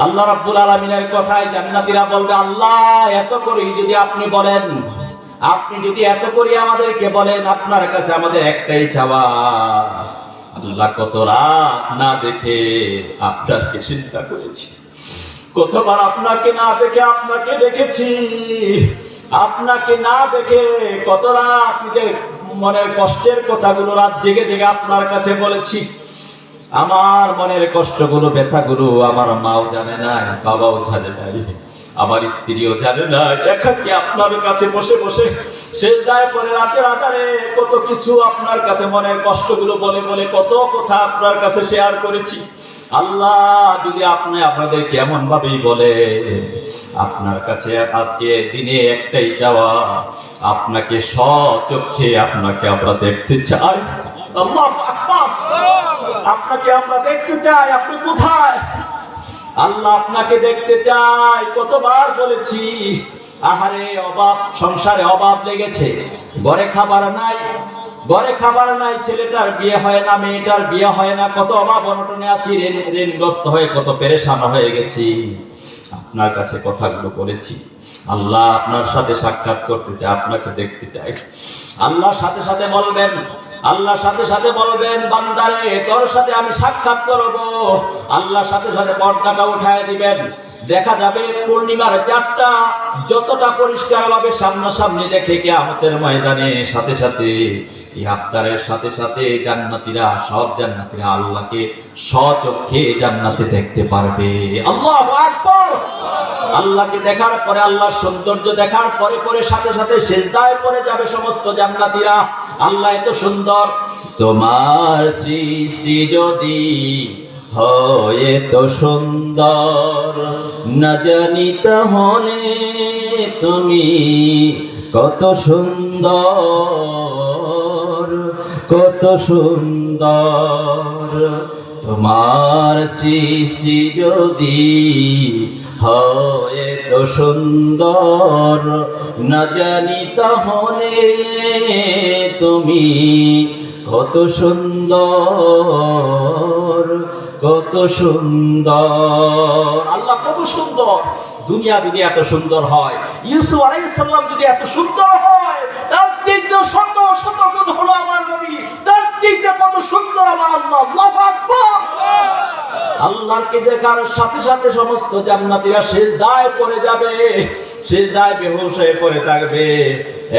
আল্লাহ রাব্বুল আলামিনের কথায় জান্নাতীরা বলবে, আল্লাহ, এত করি যদি আপনি বলেন, আপনি যদি এত করি আমাদেরকে বলেন, আপনার কাছে আমাদের একটাই চাওয়া। আল্লাহ, কত রাত না দেখে আপনাকে চিন্তা করেছি, কতবার আপনাকে না দেখে আপনাকে দেখেছি, আপনাকে না দেখে কত রাত নিজের মনের কষ্টের কথাগুলো রাত জেগে জেগে আপনার কাছে বলেছি। আমার মনের কষ্টগুলো, ব্যথাগুলো আমার মাও জানে না, বাবাও জানে নাই, আমার স্ত্রীও জানে না। একাকী আপনার কাছে বসে বসে সেজদায় পড়ে রাতের আধারে কত কিছু আপনার কাছে মনের কষ্টগুলো বলে বলে কত কথা আপনার কাছে শেয়ার করেছি। আল্লাহ, যদি আপনি আপনাদের কেমন ভাবেই বলে, আপনার কাছে আজকে দিনে একটাই চাওয়া, আপনাকে সচক্ষে আপনাকে আমরা দেখতে চাই। আল্লাহু আকবার। আপনাকে আমরা দেখতে চাই, আপনি কোথায়? আল্লাহ, আপনাকে দেখতে চাই। কতবার বলেছি, আহারে অভাব, সংসারে অভাব লেগেছে, ঘরে খাবার নাই, ঘরে খাবার নাই, ছেলেটার বিয়ে হয় না, মেয়েটার বিয়ে হয় না, কত অভাব অনটনে আছি, ঋণগ্রস্ত হয়ে কত পেরেশান হয়ে গেছি। আপনার কাছে কথাগুলো বলেছি। আল্লাহ আপনার সাথে সাক্ষাৎ করতে চাই, আপনাকে দেখতে চাই। আল্লাহ সাথে সাথে বলবেন, আল্লাহ সাথে সাথে বলবেন, বান্দারে, তোর সাথে আমি সাক্ষাৎ করব। আল্লাহ সাথে সাথে পর্দাটা উঠায় দিবেন। দেখা যাবে পূর্ণিমার চাঁদটা যতটা পরিষ্কার ভাবে সামনাসামনি দেখে কিয়ামতের ময়দানে, সাথে সাথে এই আফতারের সাথে সাথে জান্নাতীরা, সব জান্নাতীরা আল্লাহকে স্বচক্ষে জান্নাতে দেখতে পারবে। আল্লাহু আকবার। আল্লাহকে দেখার পরে, আল্লাহর সৌন্দর্য দেখার পরে পরে সাথে সাথে সিজদায় পড়ে যাবে সমস্ত জান্নাতীরা। আল্লাহ এত সুন্দর, তোমার সৃষ্টি যদি হয় তো সুন্দর, না জানি তাহলে তুমি কত সুন্দর, কত সুন্দর। তোমার সৃষ্টি যদি হয় তো সুন্দর, না জানি তাহলে তুমি কত সুন্দর, কত সুন্দর। আল্লাহ কত সুন্দর। দুনিয়া যদি এত সুন্দর হয়, ইউসুফ আলাইহিস সালাম যদি এত সুন্দর হয়, তার চেয়ে শত শত গুণ হলো আমার নবী, তার চেয়ে কত সুন্দর আমার আল্লাহ, আল্লাহু আকবার। আল্লাহকে দেখার সাথে সাথে সমস্ত জান্নাতীরা সিজদায় পড়ে যাবে, সিজদায় বেহুশ হয়ে পড়ে থাকবে।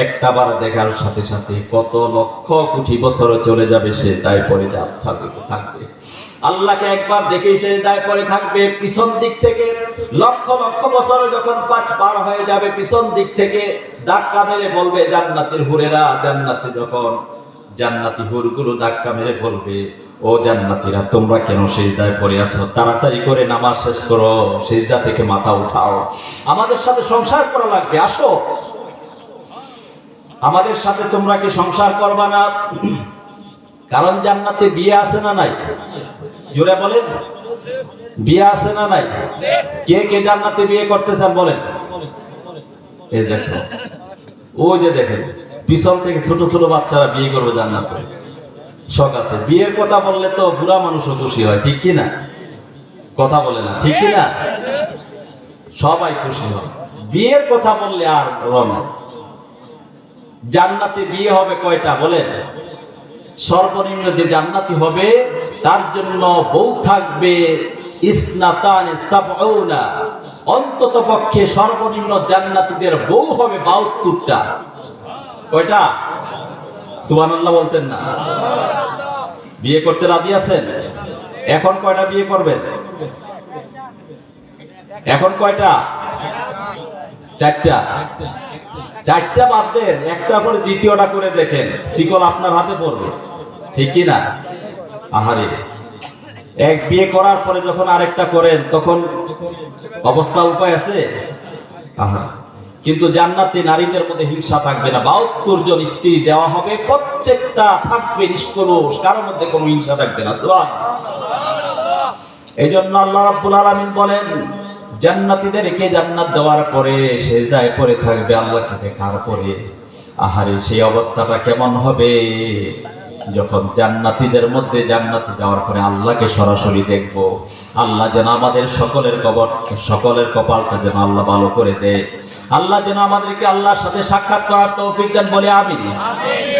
একটাবার দেখার সাথে সাথে কত লক্ষ কোটি বছর চলে যাবে সিজদায় পড়ে থাকবে। আল্লাহকে একবার দেখেই সিজদায় পড়ে থাকবে। পিছন দিক থেকে লক্ষ লক্ষ বছর যখন পার হয়ে যাবে, পিছন দিক থেকে ধাক্কা মেরে বলবে জান্নাতের হুরেরা, জান্নাতি হুরগুলো ধাক্কা মেরে বলবে, ও জান্নাতীরা তোমরা কেন সিজদায় পড়ে আছো? তাড়াতাড়ি করে নামাজ শেষ করো, সিজদা থেকে মাথা উঠাও, আমাদের সাথে সংসার করা লাগবে, আসো আমাদের সাথে। তোমরা কি সংসার করবা না? কারণ জান্নাতে বিয়ে আছে না নাই? জোরে বলেন, বিয়ে আছে না নাই? কে কে জান্নাতে বিয়ে করতে চান বলেন? এই দেখো, ওই যে দেখেন পিছন থেকে ছোট ছোট বাচ্চারা বিয়ে করবে জান্নাতে, শখ আছে। বিয়ের কথা বললে তো বুড়া মানুষও খুশি হয়, ঠিক কি না? কথা বলে না, ঠিক কি না? সবাই খুশি হয় বিয়ের কথা বললে। আর রমে জান্নাতে বিয়ে হবে কয়টা বলেন? সর্বনিম্ন যে জান্নাতি হবে তার জন্য বউ থাকবে ইসনাতান সাবউনা, অন্তত পক্ষে সর্বনিম্ন জান্নাতীদের বউ হবে 72টা। কয়টা? সুবহানাল্লাহ বলতেন না? বিয়ে করতে রাজি আছেন? এখন কয়টা বিয়ে করবেন? এখন কয়টা? 4টা। 4টা বাদ দেন, একটা করে দ্বিতীয়টা করে দেখেন, শিকল আপনার হাতে পড়বে, ঠিক কি না? আহারে, এক বিয়ে করার পরে যখন আরেকটা করেন তখন অবস্থা উপায় আছে? আহারে। কিন্তু জান্নাতে নারীদের মধ্যে হিংসা থাকবে না। 72 জন স্ত্রী দেওয়া হবে, প্রত্যেকটা থাকবে নিষ্কলুষ, কারোর মধ্যে কোনো হিংসা থাকবে না। সুবহানাল্লাহ। এই জন্য আল্লাহ রাব্বুল আলামিন বলেন জান্নাতীদেরকে জান্নাত দেওয়ার পরে সিজদায় পড়ে থাকবে আল্লাহকে দেখার পরে। আহারে, সেই অবস্থাটা কেমন হবে যখন জান্নাতীদের মধ্যে জান্নাতে যাওয়ার পরে আল্লাহকে সরাসরি দেখব। আল্লাহ যেন আমাদের সকলের কপালটা যেন আল্লাহ ভালো করে দেয়। আল্লাহ যেন আমাদেরকে আল্লাহর সাথে সাক্ষাৎ করার তৌফিক দেন, বলে আমিন।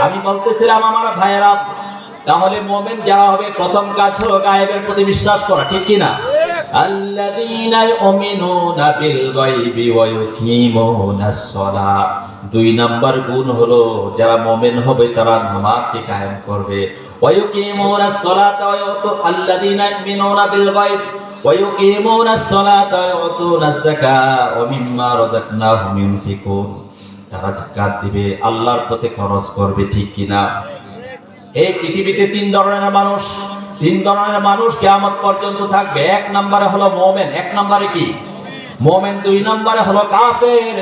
আমি বলতেছিলাম আমার ভাইয়েরা, তাহলে মুমিন যারা হবে প্রথম কাজ হলো গায়েবের প্রতি বিশ্বাস করা, ঠিক কি না? আল্লাযীনা ইউমিনুনা বিল গায়বি ওয়া ইউকিমুনাস সালাহ। 2 নাম্বার গুণ হলো যারা মুমিন হবে তারা নামাজকে কায়েম করবে। ওয়া ইউকিমুনাস সালাতা ওয়া ইউতু আল্লাযীনা ইউমিনুনা বিল গায়ব ওয়া ইউকিমুনাস সালাতা ওয়া ইউতুনাস যাকাত ওয়া মিম্মা রাযাকনাহুম ইউনফিকুন। তারা যাকাত দিবে, আল্লাহর পথে খরচ করবে, ঠিক কি না? এই পৃথিবীতে 3 ধরনের মানুষ কিয়ামত পর্যন্ত থাকবে। 1 নম্বরে হলো মুমিন, 1 নম্বরে কি? মুমিন। 2 নম্বরে হলো কাফের,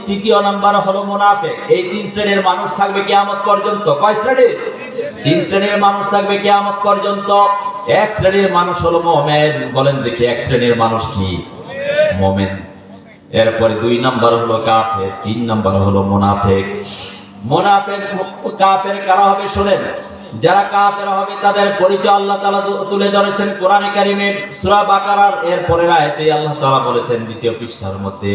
তৃতীয় নম্বরে হলো মুনাফিক। এই 3 শ্রেণীর মানুষ থাকবে কিয়ামত পর্যন্ত। কয় শ্রেণীর? 3 শ্রেণীর মানুষ থাকবে কিয়ামত পর্যন্ত। 1 শ্রেণীর মানুষ হলো মুমিন। বলেন দেখি 1 শ্রেণীর মানুষ কি? মুমিন। এরপরে 2 নম্বর হলো কাফের, 3 নম্বর হলো মুনাফিক। মুনাফিক কাফের কারা হবে শুনেন। যারা কাফের হবে তাদের পরিচয় আল্লাহ তাআলা তুলে ধরেছেন কোরআনে কারীমে সূরা বাকারার এর পরের আয়াতে। আল্লাহ তাআলা বলেছেন 2য় পৃষ্ঠার মধ্যে,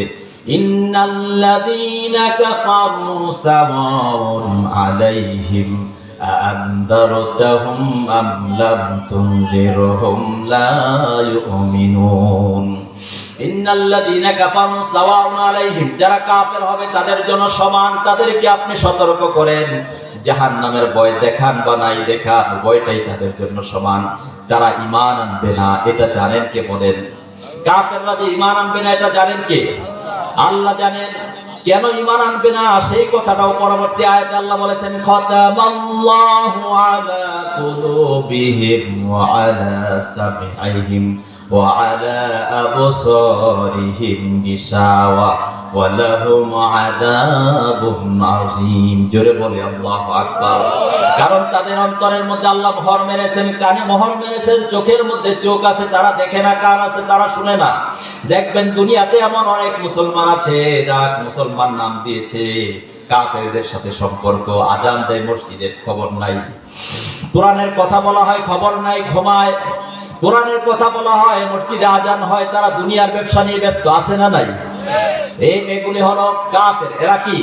ইন্নাল্লাযীনা কাফারু সাওয়াউন আলাইহিম আ'আনদারতাহুম আম লাম তুনজিরহুম লা ইউমিনুন। ইন্নাল্লাযীনা কাফারু সাওয়াউন আলাইহিম, যারা কাফের হবে তাদের জন্য সমান। তাদেরকে আপনি সতর্ক করেন, জাহান্নামের ভয় দেখান বা নাই দেখান, ভয়টাই তাদের জন্য সমান। তারা ঈমান আনবে না, এটা জানেন কে? বলেন। কাফেররা যে ঈমান আনবে না এটা জানেন কে? আল্লাহ জানেন। কেন ঈমান আনবে না সেই কথাটাও পরবর্তী আয়াতে আল্লাহ বলেছেন, খাতামাল্লাহু আলা কুলুবিহিম ওয়া আলা সামঈহিম ওয়া আলা আবসারিহিম গিশাওয়া ওয়া লাহুম আযাবুন আযীম। জোরে বলে আল্লাহু আকবার। কারণ তাদের অন্তরের মধ্যে আল্লাহ মোহর মেরেছেন, কানে মোহর মেরেছেন, চোখের মধ্যে চোখ আছে তারা দেখে না, কান আছে তারা শুনে না। দেখবেন দুনিয়াতে এমন অনেক মুসলমান আছে যারা মুসলমান নাম দিয়েছে, কাফেরদের সাথে সম্পর্ক, আজান দেয় মসজিদের খবর নাই, কোরআনের কথা বলা হয় খবর নাই, ঘুমায়। কোরআনের কথা বলা হয়, মসজিদে আজান হয়, তারা দুনিয়ার ব্যবসা নিয়ে ব্যস্ত, আছে না নাই? এগুলি হলো কাফের। এরা কি?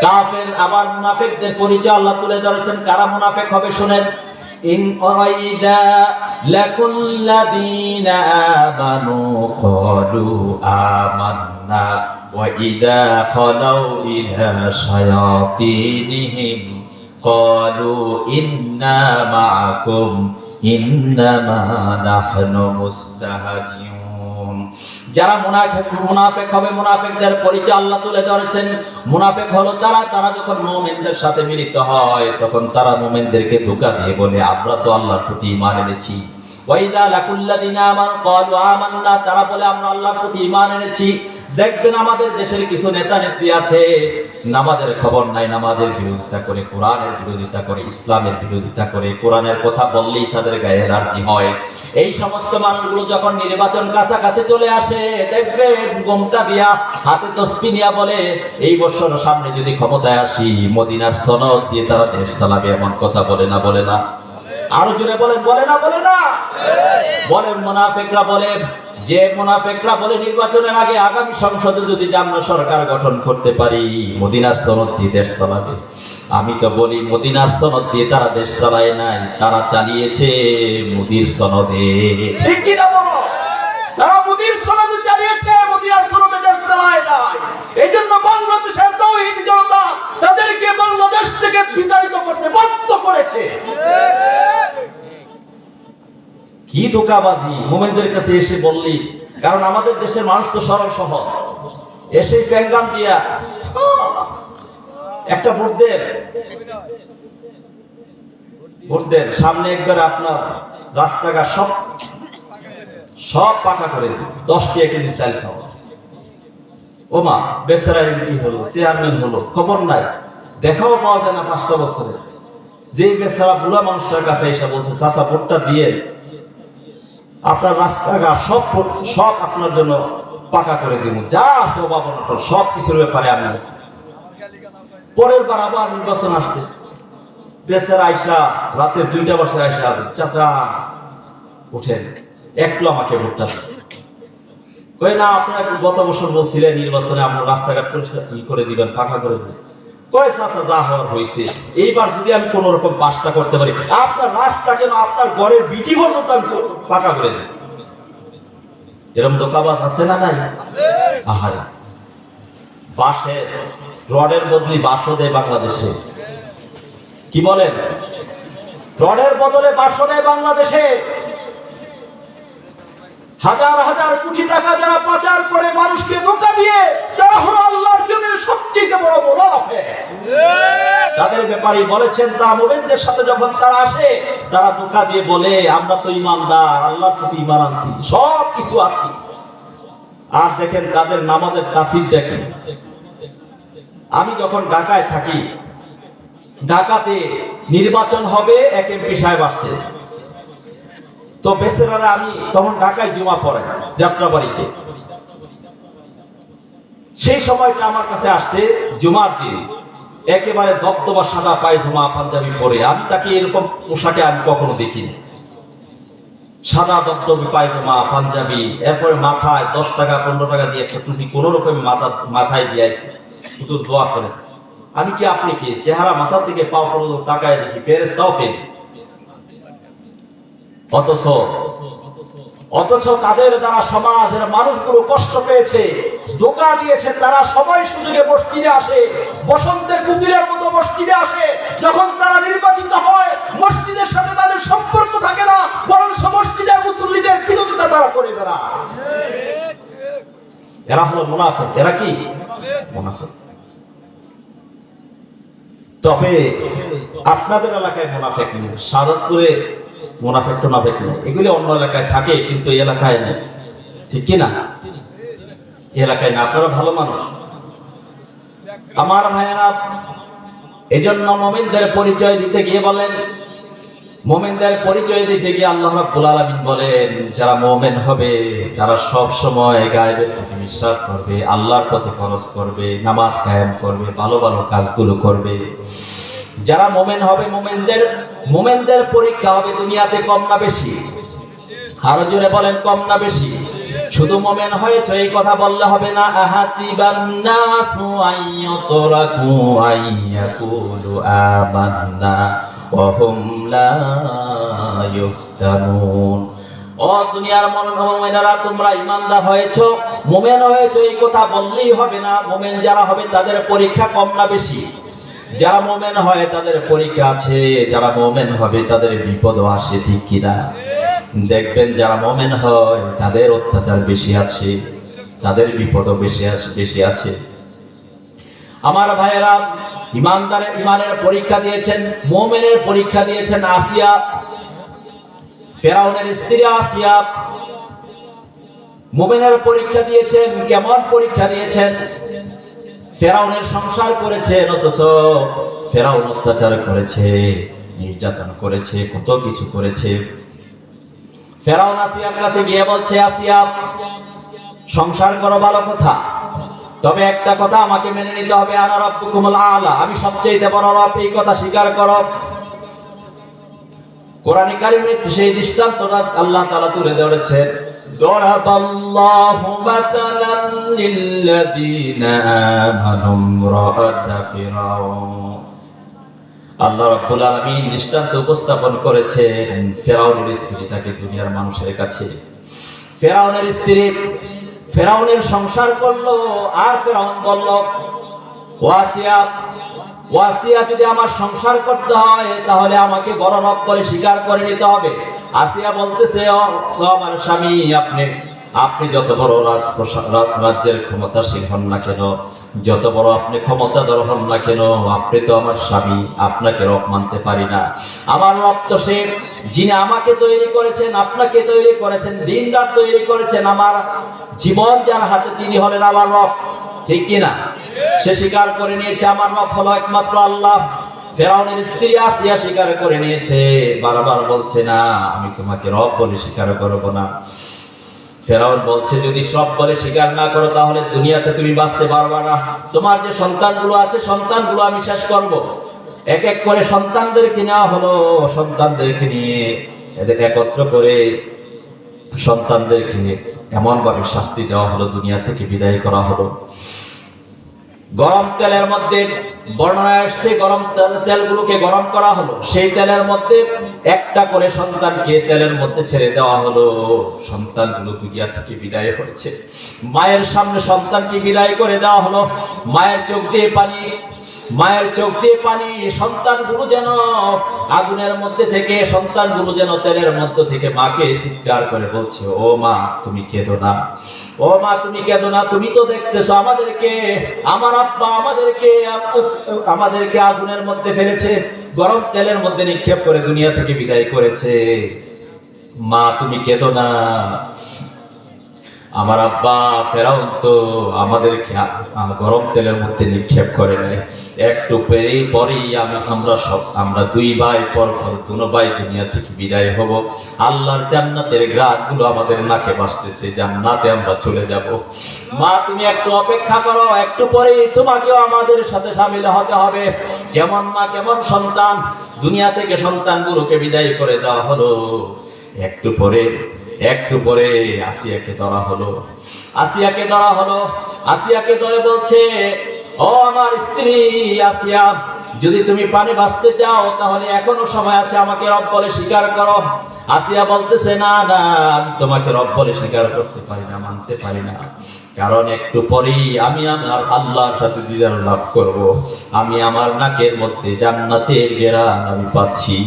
কাফের। আবার মুনাফিকদের পরিচয় আল্লাহ তুলে ধরেছেন, কারা মুনাফিক হবে শুনেন। ইন ওয়াইদা লাকুল্লাযীনা আমানু ক্বালু আমান্না ওয়া ইযা খালাউ ইলা শায়াতিনিহিম ক্বালু ইন্না মাআকুম ইন্নামা নাহনু মুস্তাহজিউন। যারা মুনাফিক হবে, মুনাফিকদের পরিচয় আল্লাহ তুলে ধরেছেন। মুনাফিক হলো তারা যখন মুমিনদের সাথে মিলিত হয় তখন তারা মুমিনদেরকে ধোঁকা দিয়ে বলে আমরা তো আল্লাহর প্রতি ঈমান এনেছি। ওয়াইদা লাকুল্লাযীনা আমানু ক্বালু আমান্না, তারা বলে আমরা আল্লাহর প্রতি ঈমান এনেছি। দেখবেন আমাদের দেশের কিছু নেতা নেত্রী আছে, নামাজের খবর নাই, নামাজের বিরোধিতা করে, কোরআনের বিরোধিতা করে, ইসলামের বিরোধিতা করে, কোরআনের কথা বললেই তাদের গায়ে এলার্জি হয়। এই সমস্ত মানুষগুলো যখন নির্বাচন কাছাকাছি চলে আসে, দেখবেন গোমটা দিয়া হাতে তসবিহ নিয়া বলে এই বছর সামনে যদি ক্ষমতায় আসি মদিনার সনদ দিয়ে তারা দেশ চালাবে, এমন কথা বলে না? বলে না? আরো জোরে বলেন, বলে না? বলে না? বলেন মুনাফিকরা বলে, যে মুনাফিকরা বলে নির্বাচনের আগে আগামী সংসদে যদি আমরা সরকার গঠন করতে পারি মদিনার সনদ দিয়ে দেশ চালাবে। আমি তো বলি মদিনার সনদ দিয়ে তারা দেশ চালায় নাই, তারা চালিয়েছে মুদির সনদে। ঠিক কি না বলো? তারা মুদির সনদে চালিয়েছে, মদিনার সনদে দেশ চালায় নাই। এইজন্য বাংলাদেশের তাওহীদ জনতা তাদেরকে বাংলাদেশ থেকে বিতাড়িত করতে বাধ্য করেছে। কি ধোঁকাবাজি মুমিনদের কাছে এসে বললি, কারণ আমাদের দেশের মানুষ তো সরল সহজ, এসে ফ্যাঙ্গান দিয়া একটা ভোট দেন সামনে একবার আপনার রাস্তাঘাট সব পাকা করে দিন, 10 টাকা কেজি চাল খাওয়া। ও মা, বেচারা এমপি হলো, চেয়ারম্যান হলো, খবর নাই, দেখাও পাওয়া যায় না 5টা বছরে। যেই বেচারা বুড়া মানুষটার কাছে এসে বলছে চাচা ভোটটা দিয়ে আপনার রাস্তাঘাট সব আপনার জন্য পাকা করে দিব, যা আছে বাবা সব কিছুর ব্যাপারে আমি আছি। পরের বার আবার নির্বাচন আসছে, বেচারা আইসা রাতের 2টা বাজে আইসা আছে, চাচা উঠেন একটু আমাকে ভোটটা কই না, আপনারা গত বছর বলছিলেন নির্বাচনে আপনার রাস্তাঘাট পরিষ্কার করে দিবেন, পাকা করে দিবেন। কয় চাচা যা হওয়ার হয়েছে, এইবার যদি আমি কোন রকম পাশটা করতে পারি আপনার রাস্তা কেন আপনার ঘরের বিটি পর্যন্ত আমি পাকা করে দিই। এরকম ধোঁকাবাজ আছে না নাই? আহারে, বাঁশের রডের বদলে বাঁশও দেয় বাংলাদেশে। কি বলেন? রডের বদলে বাঁশও দেয় বাংলাদেশে। হাজার হাজার কোটি টাকা যারা পাচার করে মানুষকে ধোঁকা দিয়ে, তারা হলো আল্লাহর জন্য সবচেয়ে বড় মুনাফিক। তাদের ব্যাপারে বলেছেন তারা মুমিনদের সাথে যখন তারা আসে তারা ধোঁকা দিয়ে বলে আমরা তো ঈমানদার, আল্লাহর প্রতি ঈমান আনছি, সব কিছু আছে। আর দেখেন তাদের নামাজের তাসিরটা কি। আমি যখন ঢাকায় থাকি, ঢাকাতে নির্বাচন হবে, এক এমপি সাহেব আসছে, তো বেচারারা আমি তখন ঢাকায় জুমা পড়াই যাত্রাবাড়িতে। সেই সময়টা আমার কাছে আসছে জুমার দিন, একেবারে দবদবা সাদা পায়জামা পাঞ্জাবি পরে। আমি তাকে এরকম পোশাকে আমি কখনো দেখিনি, সাদা দবদবে পায়জামা পাঞ্জাবি, এরপরে মাথায় 10 টাকা 15 টাকা দিয়ে একটা টুপি কোন রকম মাথায় দিয়েছে, শুধু দোয়া করে। আমি কি আপনি কি চেহারা মাথা থেকে পা পর্যন্ত তাকায় দেখি ফেরেশতাও ফেরেশতা। অথচ তাদের দ্বারা সমাজের মানুষগুলো কষ্ট পেয়েছে, ধোঁকা দিয়েছে। তারা সময় সুযোগে মসজিদে আসে, বসন্তের কুকিলের মতো মসজিদে আসে। যখন তারা নির্বাচিত হয় মসজিদের সাথে তাদের সম্পর্ক থাকে না, বরং মসজিদের মুসল্লিদের বিরোধিতা তারা করে বেড়ায়। এরা হলো মুনাফিক। এরা কি? মুনাফিক। তবে আপনাদের এলাকায় মুনাফিক নেই, সাদাতপুরে মুনাফিক টুনাফিক নেই, এগুলি অন্য এলাকায় থাকে কিন্তু এই এলাকায় নেই। ঠিক কিনা? এলাকায় না, আপনারা ভালো মানুষ আমার ভাইয়েরা। এজন্য মুমিনদের পরিচয় দিতে গিয়ে বলেন, মুমিনদের পরিচয় দিতে গিয়ে আল্লাহ রাব্বুল আলামিন বলেন যারা মুমিন হবে তারা সব সময় গায়বের প্রতি বিশ্বাস করবে, আল্লাহর পথে খরচ করবে, নামাজ কায়েম করবে, ভালো ভালো কাজগুলো করবে। যারা মুমিন হবে মুমিনদের পরীক্ষা হবে দুনিয়াতে কম না বেশি? আরো জোরে বলেন, কম না বেশি? শুধু মুমিন হয়েছে এই কথা বললে হবে না। আহাসিবান নাসু আইয়ুতরাকু আইয়াকুলু আমান্না ওয়া হুম লা ইফতানুন। ও দুনিয়ার মুমিনেরা, তোমরা ঈমানদার হয়েছো, মুমিন হয়েছো এই কথা বললেই হবে না। মুমিন যারা হবে তাদের পরীক্ষা কম না বেশি? যারা মুমিন হয় তাদের পরীক্ষা আছে, যারা মুমিন হবে তাদের বিপদও আসে, ঠিক কিনা? দেখবেন যারা মুমিন হয় তাদের অত্যাচার বেশি আছে, তাদের বিপদও বেশি আছে। আমার ভাইয়েরা, ইমানের পরীক্ষা দিয়েছেন, মুমিনের পরীক্ষা দিয়েছেন আসিয়া, ফেরাউনের স্ত্রী আসিয়া। মুমিনের পরীক্ষা দিয়েছেন, কেমন পরীক্ষা দিয়েছেন? ফেরাউনের সংসার করেছেন, অথচ ফেরাউন অত্যাচার করেছে, নির্যাতন করেছে, কত কিছু করেছে। ফেরাউন আসিয়ার কাছে গিয়ে বলছে, আসিয়া সংসার করো ভালো কথা, তবে একটা কথা আমাকে মেনে নিতে হবে, আনা রাব্বুকুমুল আলা, আমি সবচেয়ে বড় রব, এই কথা স্বীকার করো। কোরআনে কারিমে সেই দৃষ্টান্তটা আল্লাহ তাআলা তুলে ধরেছেন। দরাবাল্লাহু মাতালান লিল্লাযীনা আমানু ইমরাআতা ফিরাউন। আল্লাহ রাব্বুল আলামিন দৃষ্টান্ত উপস্থাপন করেছেন ফেরাউনের স্ত্রীটাকে দুনিয়ার মানুষের কাছে। ফেরাউনের স্ত্রী ফেরাউনের সংসার করলো, আর ফেরাউন বলল, ওয়াসিয়া যদি আমার সংসার করতে হয় তাহলে আমাকে বড় রব বলে স্বীকার করে নিতে হবে। আসিয়া বলতেছে, আমার স্বামী, আপনি যত বড় রাজ্যের ক্ষমতাশীল হন না কেন, যত বড় আপনি ক্ষমতাধর হন না কেন, আপনি তো আমার স্বামী, আপনাকে রব মানতে পারি না। আমার রব তো সে যিনি আমাকে তৈরি করেছেন, আপনাকে তৈরি করেছেন, দিন রাত তৈরি করেছেন, আমার জীবন যার হাতে তিনি হলেন আমার রব, ঠিক কিনা? সে স্বীকার করে নিয়েছে আমার রব হলো একমাত্র আল্লাহ। ফেরাউনের স্ত্রী আসিয়া স্বীকার করে নিয়েছে, বারবার বলছে, না আমি তোমাকে রব বলে স্বীকার করব না। ফেরাউন বলছে, যদি রব বলে স্বীকার না করো তাহলে দুনিয়াতে তুমি বাঁচতে পারবে না, তোমার যে সন্তানগুলো আছে সন্তানগুলো আমি শেষ করব। এক এক করে সন্তানদেরকে নেওয়া হলো, সন্তানদেরকে নিয়ে এদের একত্র করে সন্তানদেরকে এমনভাবে শাস্তি দেওয়া হলো, দুনিয়া থেকে বিদায় করা হলো। গরম তেলের মধ্যে বর্ণনা আসছে, গরম তেলগুলোকে গরম করা হলো, সেই তেলের মধ্যে একটা করে সন্তানকে তেলের মধ্যে ছেড়ে দেওয়া হলো। সন্তানগুলো দুনিয়া থেকে বিদায় হয়েছে, মায়ের সামনে সন্তানকে বিদায় করে দেওয়া হলো। মায়ের চোখ দিয়ে পানি, সন্তানগুলো যেন আগুনের মধ্যে থেকে, সন্তানগুলো যেন তেলের মধ্যে থেকে মাকে চিৎকার করে বলছে, ও মা তুমি কেঁদো না, ও মা তুমি কেঁদো না, তুমি তো দেখতেছো আমাদেরকে, আমার আব্বা আমাদেরকে আগুনের মধ্যে ফেলেছে, গরম তেলের মধ্যে নিক্ষেপ করে দুনিয়া থেকে বিদায় করেছে, মা তুমি কেঁদো না। আমার আব্বা ফেরাউন তো আমাদেরকে গরম তেলের মধ্যে নিক্ষেপ করে নাই, একটু পরেই আমরা দুই ভাই পর দুনো ভাই দুনিয়া থেকে বিদায় হব। আল্লাহর জান্নাতের গ্রাহগুলো আমাদের নাকে বাসতেছে, জান্নাতে আমরা চলে যাব। মা তুমি একটু অপেক্ষা করো, একটু পরেই তোমাকেও আমাদের সাথে শামিল হতে হবে। কেমন মা কেমন সন্তান, দুনিয়া থেকে সন্তানগুলোকে বিদায় করে দেওয়া হলো। একটু পরে আসিয়াকে ধরা হলো। আসিয়াকে ধরে বলছে, ও আমার স্ত্রী আসিয়া, যদি তুমি প্রাণে বাঁচতে চাও তাহলে এখনো সময় আছে, আমাকে রব বলে স্বীকার করো। আসিয়া বলতেছে, না আমি তোমাকে রব বলে স্বীকার করতে পারি না, মানতে পারি না, কারণ একটু পরেই আমি আমার আল্লাহর সাথে দিদার লাভ করব। আমি আমার নাকের মধ্যে জান্নাতের ঘেরান আমি পাচ্ছি।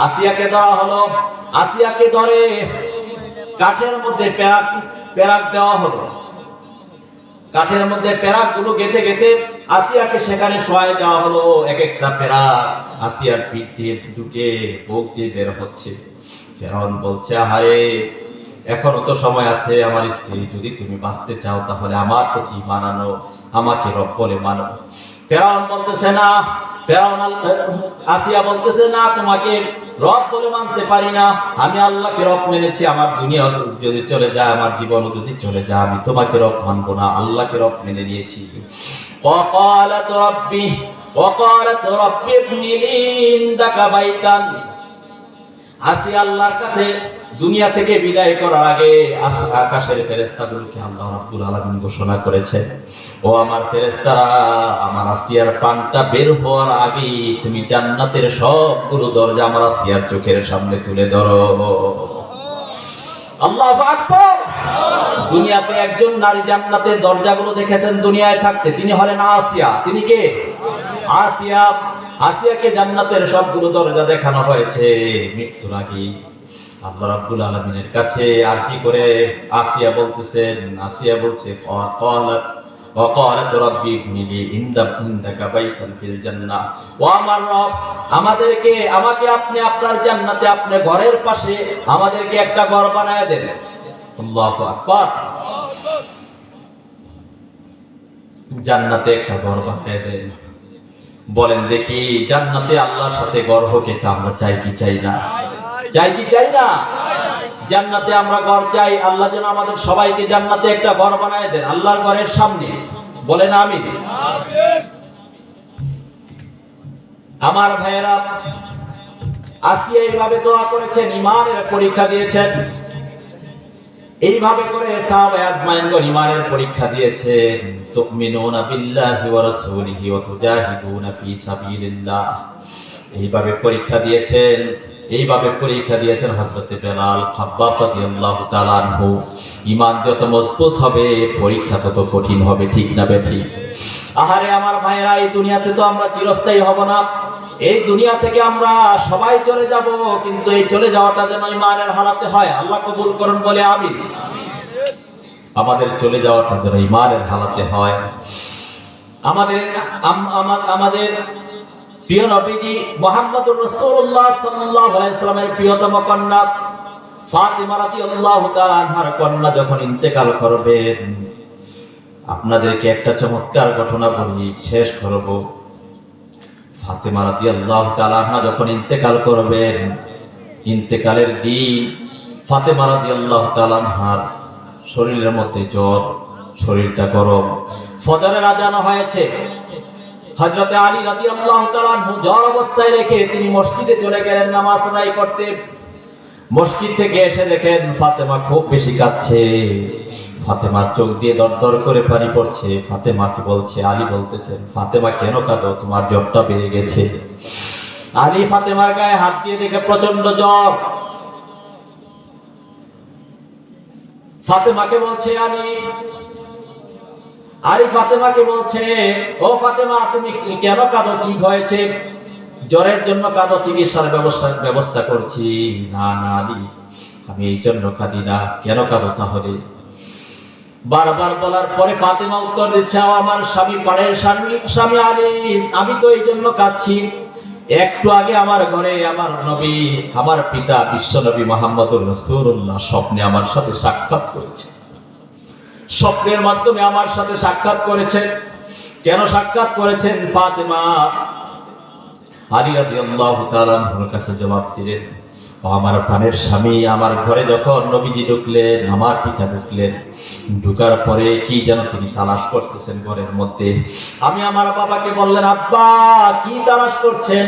আসিয়াকে ধরা হলো। আসিয়াকে ধরে কাঠের মধ্যে পেরাক দেওয়া হলো। কাঠের মধ্যে পেরাকগুলো গেঁথে আসিয়াকে সেখানে শোয়াই দেওয়া হলো। এক একটা পেরাক আসিয়ার পিঠ দিয়ে ঢুকে বুক দিয়ে বের হচ্ছে। ফেরাউন বলছে, আহারে এখনো তো সময় আছে আমার স্ত্রী, যদি তুমি বাঁচতে চাও তাহলে আমার প্রতি মানানো, আমাকে রব বলে মানো। ফেরাউন বলতেছে না, আসিয়া বলতেছে, না তোমাকে রব বলে মানতে পারি না, আমি আল্লাহকে রব মেনেছি, আমার দুনিয়া যদি চলে যায়, আমার জীবনও যদি চলে যায়, আমি তোমাকে রব মানবো না, আল্লাহকে রব মেনে নিয়েছি। وقالت ربي ابن لي عندك بيتا। আসিয়া আল্লাহর কাছে দুনিয়া থেকে বিদায় করার আগে আকাশের ফেরেশতাগুলোকে আল্লাহ রাব্বুল আলামিন ঘোষণা করেছেন, ও আমার ফেরেশতারা, আমার আসিয়ার প্রাণটা বের হওয়ার আগেই তুমি জান্নাতের সবগুলো দরজা আমার আসিয়ার চোখের সামনে তুলে ধরো। আল্লাহু আকবার। দুনিয়াতে একজন নারী জান্নাতের দরজাগুলো দেখেছেন দুনিয়ায় থাকতে, তিনি হলেন আসিয়া। তিনি কে? আসিয়া। আসিয়াকে জান্নাতের সবগুলো দরজা দেখানো হয়েছে মৃত্যুর আগে। আল্লাহ রাব্বুল আলামিনের কাছে আরজি করে আসিয়া বলতেছেন, আসিয়া বলছে ওয়াকালাত রাব্বি ইবনি লি ইনদাকা বাইতান ফিল জান্নাহ, ও আমার রব, আমাকে আপনি আপনার জান্নাতে আপনার ঘরের পাশে আমাদেরকে একটা ঘর বানায় দেন। আল্লাহু আকবার। জান্নাতে একটা ঘর বানায় দেন। বলেন দেখি, জান্নাতে আল্লাহর সাথে ঘর হোক, এটা আমরা চাই কি চাই না? চাই কি চাই না? জান্নাতে আমরা ঘর চাই। আল্লাহ যেন আমাদের সবাইকে জান্নাতে একটা ঘর বানায় দেন আল্লাহর ঘরের সামনে। বলেন আমিন। আমার ভাইয়েরা, আসিয়া এইভাবে দোয়া করেছেন, ঈমানের পরীক্ষা দিয়েছেন। এইভাবে করে সাহাবায়ে আজমাইনগণ ঈমানের পরীক্ষা দিয়েছেন। তুমিনুনা বিল্লাহি ওয়া রাসূলিহি ওয়া তুজাহিদুনা ফি সাবিলিল্লাহ। এইভাবে পরীক্ষা দিয়েছেন। এইভাবে পরীক্ষা দিয়েছেন হযরতে বেলাল, খাব্বাব রাদিয়াল্লাহু তাআলা আনহু। ঈমান যত মজবুত হবে, পরীক্ষা তত কঠিন হবে, ঠিক না বেঠিক? আহারে আমার ভাইয়েরা, এই দুনিয়াতে তো আমরা চিরস্থায়ী হব না। এই দুনিয়া থেকে আমরা সবাই চলে যাব, কিন্তু এই চলে যাওয়াটা যেন ঈমানের হালাতে হয়। আল্লাহ কবুল করুন, বলে আমিন। আমাদের চলে যাওয়াটা যেন ঈমানের হালাতে হয়। আমাদের প্রিয় নবীজি মুহাম্মদুর রাসূলুল্লাহ সাল্লাল্লাহু আলাইহি সাল্লামের প্রিয়তম কন্যা ফাতিমা রাদিয়াল্লাহু তাআলা আনহার কন্যা যখন ইন্তেকাল করবেন, আপনাদেরকে একটা চমৎকার ঘটনা বলি, শেষ করব। ফাতিমা রাদিয়াল্লাহু তাআলা আনহা যখন ইন্তেকাল করবেন, ইন্তেকালের দিন ফাতিমা রাদিয়াল্লাহু তাআলা আনহার শরীরের মধ্যে জ্বর, শরীরটা গরম। ফজরের আজান হয়েছে। হযরতে আলী রাদিয়াল্লাহু তাআলা আনহু জ্বর অবস্থায় রেখে তিনি মসজিদে চলে গেলেন নামাজ আদায় করতে। মসজিদ থেকে এসে দেখেন ফাতেমা খুব বেশি কাঁদছে। ফাতেমার চোখ দিয়ে দরদর করে পানি পড়ছে। ফাতেমাকে বলছে, আলী বলতেছেন, ফাতেমা কেন কাঁদো? তোমার জ্বরটা বেড়ে গেছে। আলী ফাতেমার গায়ে হাত দিয়ে দেখে প্রচন্ড জ্বর। ফাতেমাকে বলছে, আলী ফাতেমাকে বলছে, ও ফাতেমা, তুমি কেন কাঁদো? কি হয়েছে? জ্বরের জন্য কাঁদো, চিকিৎসার ব্যবস্থা করছি। না না আলী, আমি এই জন্য কাঁদি না। কেন কাঁদো তাহলে? বারবার বলার পরে ফাতেমা উত্তর দিচ্ছে, আমার স্বামী, পাড়ের স্বামী আলী, আমি তো এই জন্য কাঁদছি। একটু আগে আমার ঘরে আমার নবী, আমার পিতা বিশ্ব নবী মুহাম্মদুর রাসূলুল্লাহ স্বপ্নে আমার সাথে সাক্ষাৎ করেছে। স্বপ্নের মাধ্যমে আমার সাথে সাক্ষাৎ করেছেন। কেন সাক্ষাৎ করেছেন? ফাতেমা আলী রাদিয়াল্লাহু তাআলা আনহুর কাছে জবাব দিলেন, আমার প্রাণের স্বামী, আমার ঘরে যখন নবীজি ঢুকলেন, আমার পিতা ঢুকলেন, ঢুকার পরে কি যেন তিনি তালাশ করতেছেন ঘরের মধ্যে। আমি আমার বাবাকে বললেন, আব্বা কি তালাশ করছেন?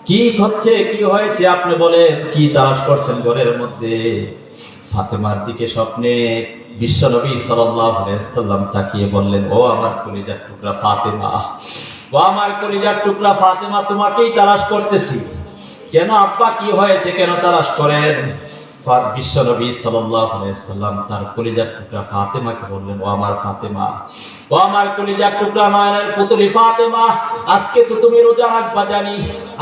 কি হচ্ছে, কি হয়েছে আপনি বলেন, কি তালাশ করছেন ঘরের মধ্যে? ফাতেমার দিকে স্বপ্নে বিশ্বনবী সাল্লাল্লাহু আলাইহি ওয়াসাল্লাম তাকিয়ে বললেন, ও আমার কলিজার টুকরা ফাতেমা, ও আমার কলিজার টুকরা ফাতেমা, তোমাকেই তালাশ করতেছি। কেন আব্বা, কি হয়েছে, কেন তালাশ করেন? বিশ্বনবী সাল্লাল্লাহু আলাইহি ওয়াসাল্লাম তার কলিজার টুকরা ফাতেমাকে বললেন, ও আমার ফাতেমা, ও আমার কলিজার টুকরা নয়নের পুতুলি ফাতেমা, আজকে তো তুমি রোজা রাখবা জানি,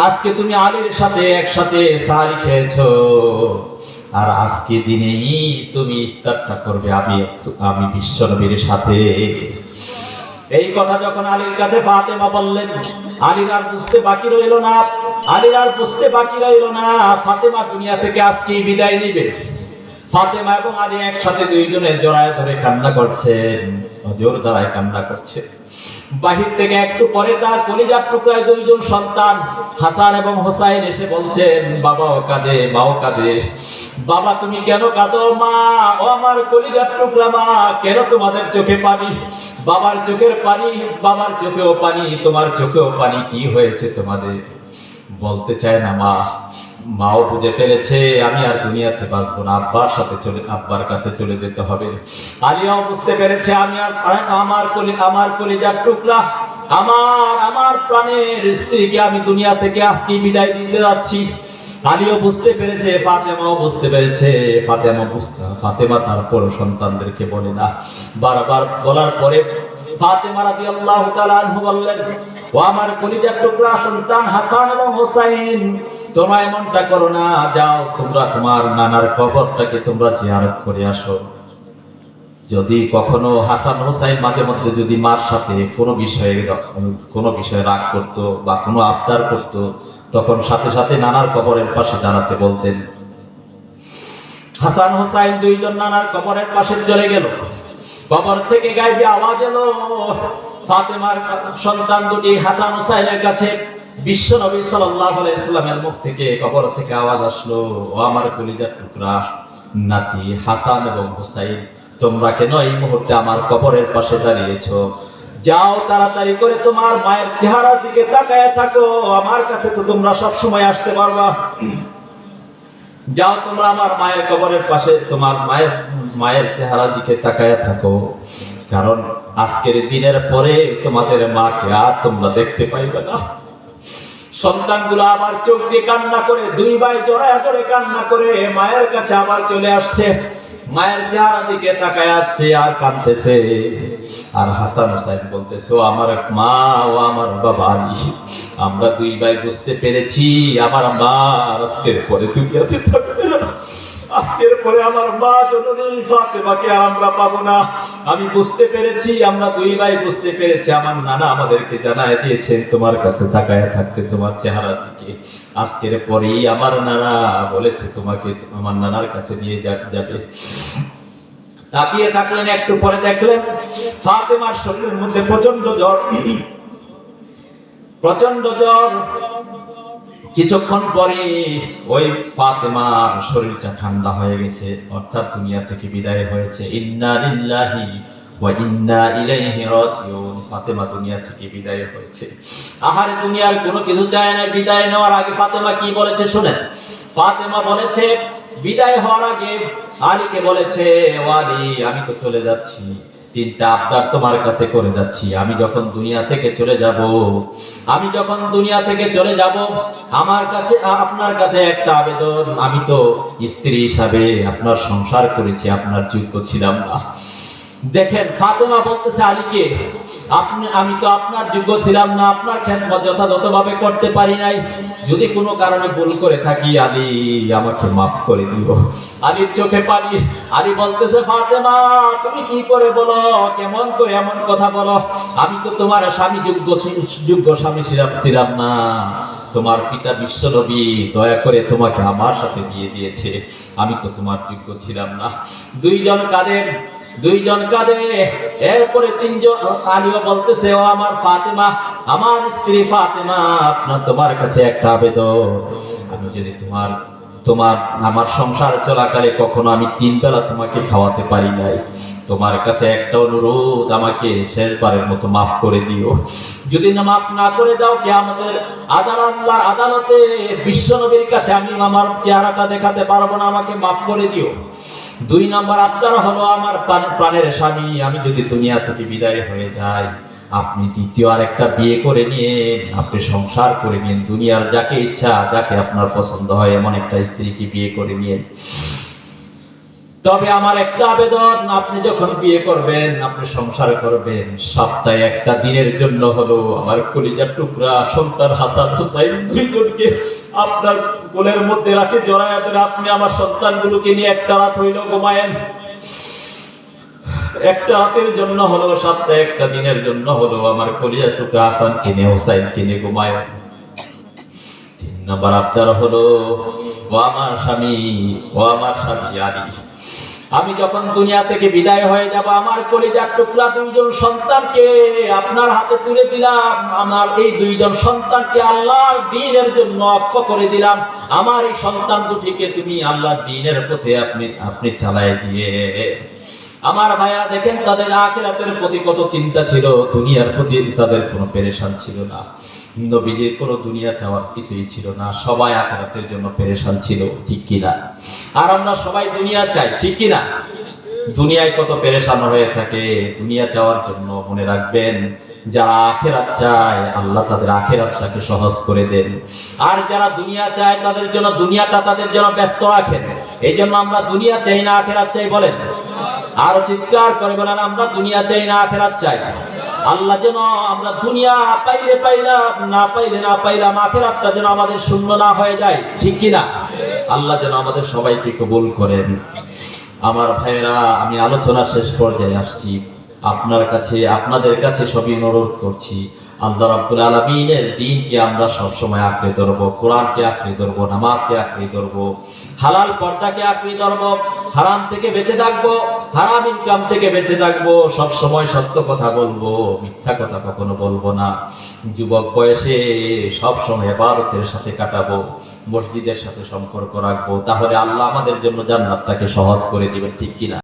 আজকে তুমি আলীর সাথে একসাথে সাহারি খেয়েছো, আর আজকে দিনেই তুমি ইফতারটা করবে আমি বিশ্বনবীর সাথে। এই কথা যখন আলীর কাছে ফাতেমা বললেন, আলীর আর বুঝতে বাকি রইল না, ফাতেমা দুনিয়া থেকে আজকেই বিদায় নিবে। ফাতেমা এবং আলী একসাথে দুইজনে জড়ায় ধরে কান্না করছেন, জোর দ্বারায় কান্না করছে। বাহির থেকে একটু পরে তার কলিজার টুকরায় দুইজন সন্তান হাসান এবং হোসাইন এসে বলছেন, বাবাও কাঁদে, মাও কাঁদে। বাবা তুমি কেন কাঁদো? মা, ও আমার কলিজার টুকরা মা, কেন তোমাদের চোখে পানি? বাবার চোখের পানি, বাবার চোখেও পানি, তোমার চোখেও পানি, কি হয়েছে তোমাদের? বলতে চায় না মা, মাও বুঝে ফেলেছে আমি আর দুনিয়াতে বাঁচবো না, আব্বার কাছে চলে যেতে হবে। আলিয়াও বুঝতে পেরেছে আমি আর আমার কলিজার টুকরা, আমার প্রাণের স্ত্রীকে আমি দুনিয়া থেকে আজকে বিদায় দিতে যাচ্ছি। আলীও বুঝতে পেরেছে, ফাতেমাও বুঝতে পেরেছে। ফাতেমা তার পর সন্তানদেরকে বলে না, বারবার বলার পরে ফাতেমা রাদিয়াল্লাহু তাআলা আনহু বললেন, ও আমার কলিজার টুকরা সন্তান হাসান এবং হোসাইন, তোমরা এমনটা করো না, যাও তোমরা তোমার নানার কবরটাকে তোমরা জিয়ারত করে আসো। যদি কখনো হাসান হোসাইন মাঝে মধ্যে যদি মার সাথে কোনো বিষয়ে রাগ করতো বা কোনো আবদার করতো, তখন সাথে সাথে নানার কবরের পাশে দাঁড়াতে বলতেন। হাসান হোসাইন দুইজন নানার কবরের পাশে চলে গেল। কবর থেকে গায়েবী আওয়াজ এলো। ফাতেমার সন্তান দুটি হাসান হোসাইনের কাছে বিশ্ব নবী সাল্লাল্লাহু আলাইহি সাল্লামের মুখ থেকে কবর থেকে আওয়াজ আসলো, ও আমার কলিজার টুকরা নাতি হাসান এবং হোসাইন, তোমরা কেন এই মুহূর্তে আমার কবরের পাশে দাঁড়িয়েছো? যাও তাড়াতাড়ি করে তোমার মায়ের চেহারার দিকে তাকায় থাকো, আমার কাছে তো তোমরা সব সময় আসতে পারবা। যাও তোমরা আমার মায়ের কবরের পাশে তোমার মায়ের চেহারার দিকে তাকায় থাকো, কারণ আজকের দিনের পরে তোমাদের মাকে আর তোমরা দেখতে পাইবে না। সন্তানগুলো আবার চোখ দিয়ে কান্না করে, দুই ভাই জড়ায় ধরে কান্না করে মায়ের কাছে আবার চলে আসছে, মায়ের চেহারা দিকে তাকায় আসছে আর কাঁদতেছে। আর হাসান হোসাইন বলতেছে, ও আমার মা, ও আমার বাবা আলী, আমরা দুই ভাই বুঝতে পেরেছি আমার মা আজকের পরে দুনিয়াতে থাকবে না। আজকের পরে আমার মা জননী ফাতেমাকে আর আমরা পাবো না। আমি বুঝতে পেরেছি, আমরা দুই ভাই বুঝতে পেরেছি। আমার নানা আমাদেরকে জানায় দিয়েছেন তোমার কাছে তাকায় থাকতে, তোমার চেহারার দিকে। আজকের পরেই আমার নানা বলেছে তোমাকে আমার নানার কাছে নিয়ে যাবে। তাকিয়ে থাকলেন, একটু পরে দেখলেন ফাতেমার শরীরের মধ্যে প্রচন্ড জ্বর। কিছুক্ষণ পরে ওই ফাতেমার শরীরটা ঠান্ডা হয়ে গেছে, অর্থাৎ দুনিয়া থেকে বিদায় হয়েছে। ইন্না লিল্লাহি ওয়া ইন্না ইলাইহি রাজিউন। ফাতেমা দুনিয়া থেকে বিদায় হয়েছে। আহারে দুনিয়ার কোনো কিছু চায় না। বিদায় নেওয়ার আগে ফাতেমা কি বলেছে শুনেন। ফাতেমা বলেছে বিদায় হওয়ার আগে আলীকে বলেছে, ও আলী, আমি তো চলে যাচ্ছি, তিনটা আবদার তোমার কাছে করে যাচ্ছি। আমি যখন দুনিয়া থেকে চলে যাব আমার কাছে আপনার কাছে একটা আবেদন। আমি তো স্ত্রী হিসাবে আপনার সংসার করেছি, আপনার যোগ্য ছিলাম না। দেখেন ফাতেমা বলতেছে আলীকে, আমি তো আপনার যোগ্য ছিলাম না, আপনার খেদমত যথাযথভাবে করতে পারি নাই। যদি কোনো কারণে ভুল করে থাকি আলী আমাকে মাফ করে দিও। আলীর চোখে পানি। আলী বলতেছে, ফাতেমা তুমি কি করে বলো, কেমন করে এমন কথা বলো? আমি তো তোমার যোগ্য স্বামী ছিলাম না। তোমার পিতা বিশ্ব নবী দয়া করে তোমাকে আমার সাথে বিয়ে দিয়েছে, আমি তো তোমার যোগ্য ছিলাম না। দুইজন কাঁদে। এরপরে তিনজন আলীও বলতেছে, ও আমার ফাতেমা, আমার স্ত্রী ফাতেমা, তোমার কাছে একটা আবেদন। আমি যদি আমার সংসার চলাকালে কখনো আমি 3 বেলা তোমাকে খাওয়াতে পারি নাই, তোমার কাছে একটা অনুরোধ, আমাকে শেষবারের মতো মাফ করে দিও। যদি না মাফ না করে দাও, কিয়ামতের আল্লাহর আদালতে বিশ্ব নবীর কাছে আমি আমার চেহারাটা দেখাতে পারবো না, আমাকে মাফ করে দিও। 2 নম্বর আবদার হলো, আমার প্রাণের স্বামী, আমি যদি দুনিয়া থেকে বিদায় হয়ে যাই, আপনি দ্বিতীয় আর একটা বিয়ে করে নিয়েন, আপনি সংসার করে নিন, দুনিয়ার যাকে ইচ্ছা, যাকে আপনার পছন্দ হয় এমন একটা স্ত্রীকে বিয়ে করে নিয়েন। তবে আমার একটা আবেদন, আপনি যখন বিয়ে করবেন, আপনি সংসার করবেন, সপ্তাহে একটা দিনের জন্য হলো আমার কলিজার টুকরা সন্তান হাসান হোসাইন দুইজনকে আপনার কোলের মধ্যে রাখে জড়ায় ধরে আপনি আমার সন্তানগুলোকে নিয়ে একটা রাত হইল ঘুমায়েন। একটা রাতের জন্য হলো, সপ্তাহে একটা দিনের জন্য হলো আমার কলিজার টুকরা হাসান কিনে হোসাইন কিনে ঘুমায়েন। 3 নম্বর আবদার হলো, ও আমার স্বামী আলী, আমি যখন দুনিয়া থেকে বিদায় হয়ে যাব, আমার কলিজার টুকরা 2জন সন্তানকে আপনার হাতে তুলে দিলাম। আমার এই 2জন সন্তানকে আল্লাহর দ্বীনের জন্য ওয়াকফ করে দিলাম। আমার এই সন্তান দুটিকে তুমি আল্লাহর দ্বীনের পথে আপনি চালায় দিয়ে আমার ভাইয়েরা দেখেন তাদের আখিরাতের প্রতি কত চিন্তা ছিল, দুনিয়ার প্রতি তাদের কোনো পেরেশান ছিল না। নবীজির কোনো দুনিয়া চাওয়ার কিছুই ছিল না, সবাই আখিরাতের জন্য পেরেশান ছিল, ঠিক কিনা? আর আমরা সবাই দুনিয়া চাই, ঠিক কিনা? দুনিয়ায় কত পেরেশান হয়ে থাকে দুনিয়া চাওয়ার জন্য। মনে রাখবেন, যারা আখিরাত চায় আল্লাহ তাদের আখিরাতটাকে সহজ করে দেন, আর যারা দুনিয়া চায় তাদের জন্য দুনিয়াটা তাদের জন্য ব্যস্ত রাখেন। এই জন্য আমরা দুনিয়া চাই না আখিরাত চাই, বলেন আরো চিৎকার করে বলেন, আমরা দুনিয়া চাই না আখিরাত চাই। আল্লাহ যেন আমরা দুনিয়া পাইলে পাইলাম, না পাইলে না পাইলাম, আখিরাতটা যেন আমাদের শূন্য না হয়ে যায়, ঠিক কিনা? আল্লাহ যেন আমাদের সবাইকে কবুল করেন। আমার ভাইয়েরা, আমি আলোচনার শেষ পর্যায়ে আসছি। আপনাদের কাছে সবই অনুরোধ করছি, আল্লাহ রাব্বুল আলামিনের দ্বীনকে আমরা সব সময় আঁকড়ে ধরবো, কোরআনকে আঁকড়ে ধরবো, নামাজকে আঁকড়ে ধরবো, হালাল পর্দাকে আঁকড়ে ধরবো, হারাম থেকে বেঁচে থাকবো, হারাম ইনকাম থেকে বেঁচে থাকবো, সব সময় সত্য কথা বলবো, মিথ্যা কথা কখনো বলবো না। যুবক বয়সে সব সময় ইবাদতের সাথে কাটাবো, মসজিদের সাথে সম্পর্ক রাখবো, তাহলে আল্লাহ আমাদের জন্য জান্নাতটাকে সহজ করে দিবেন, ঠিক কিনা?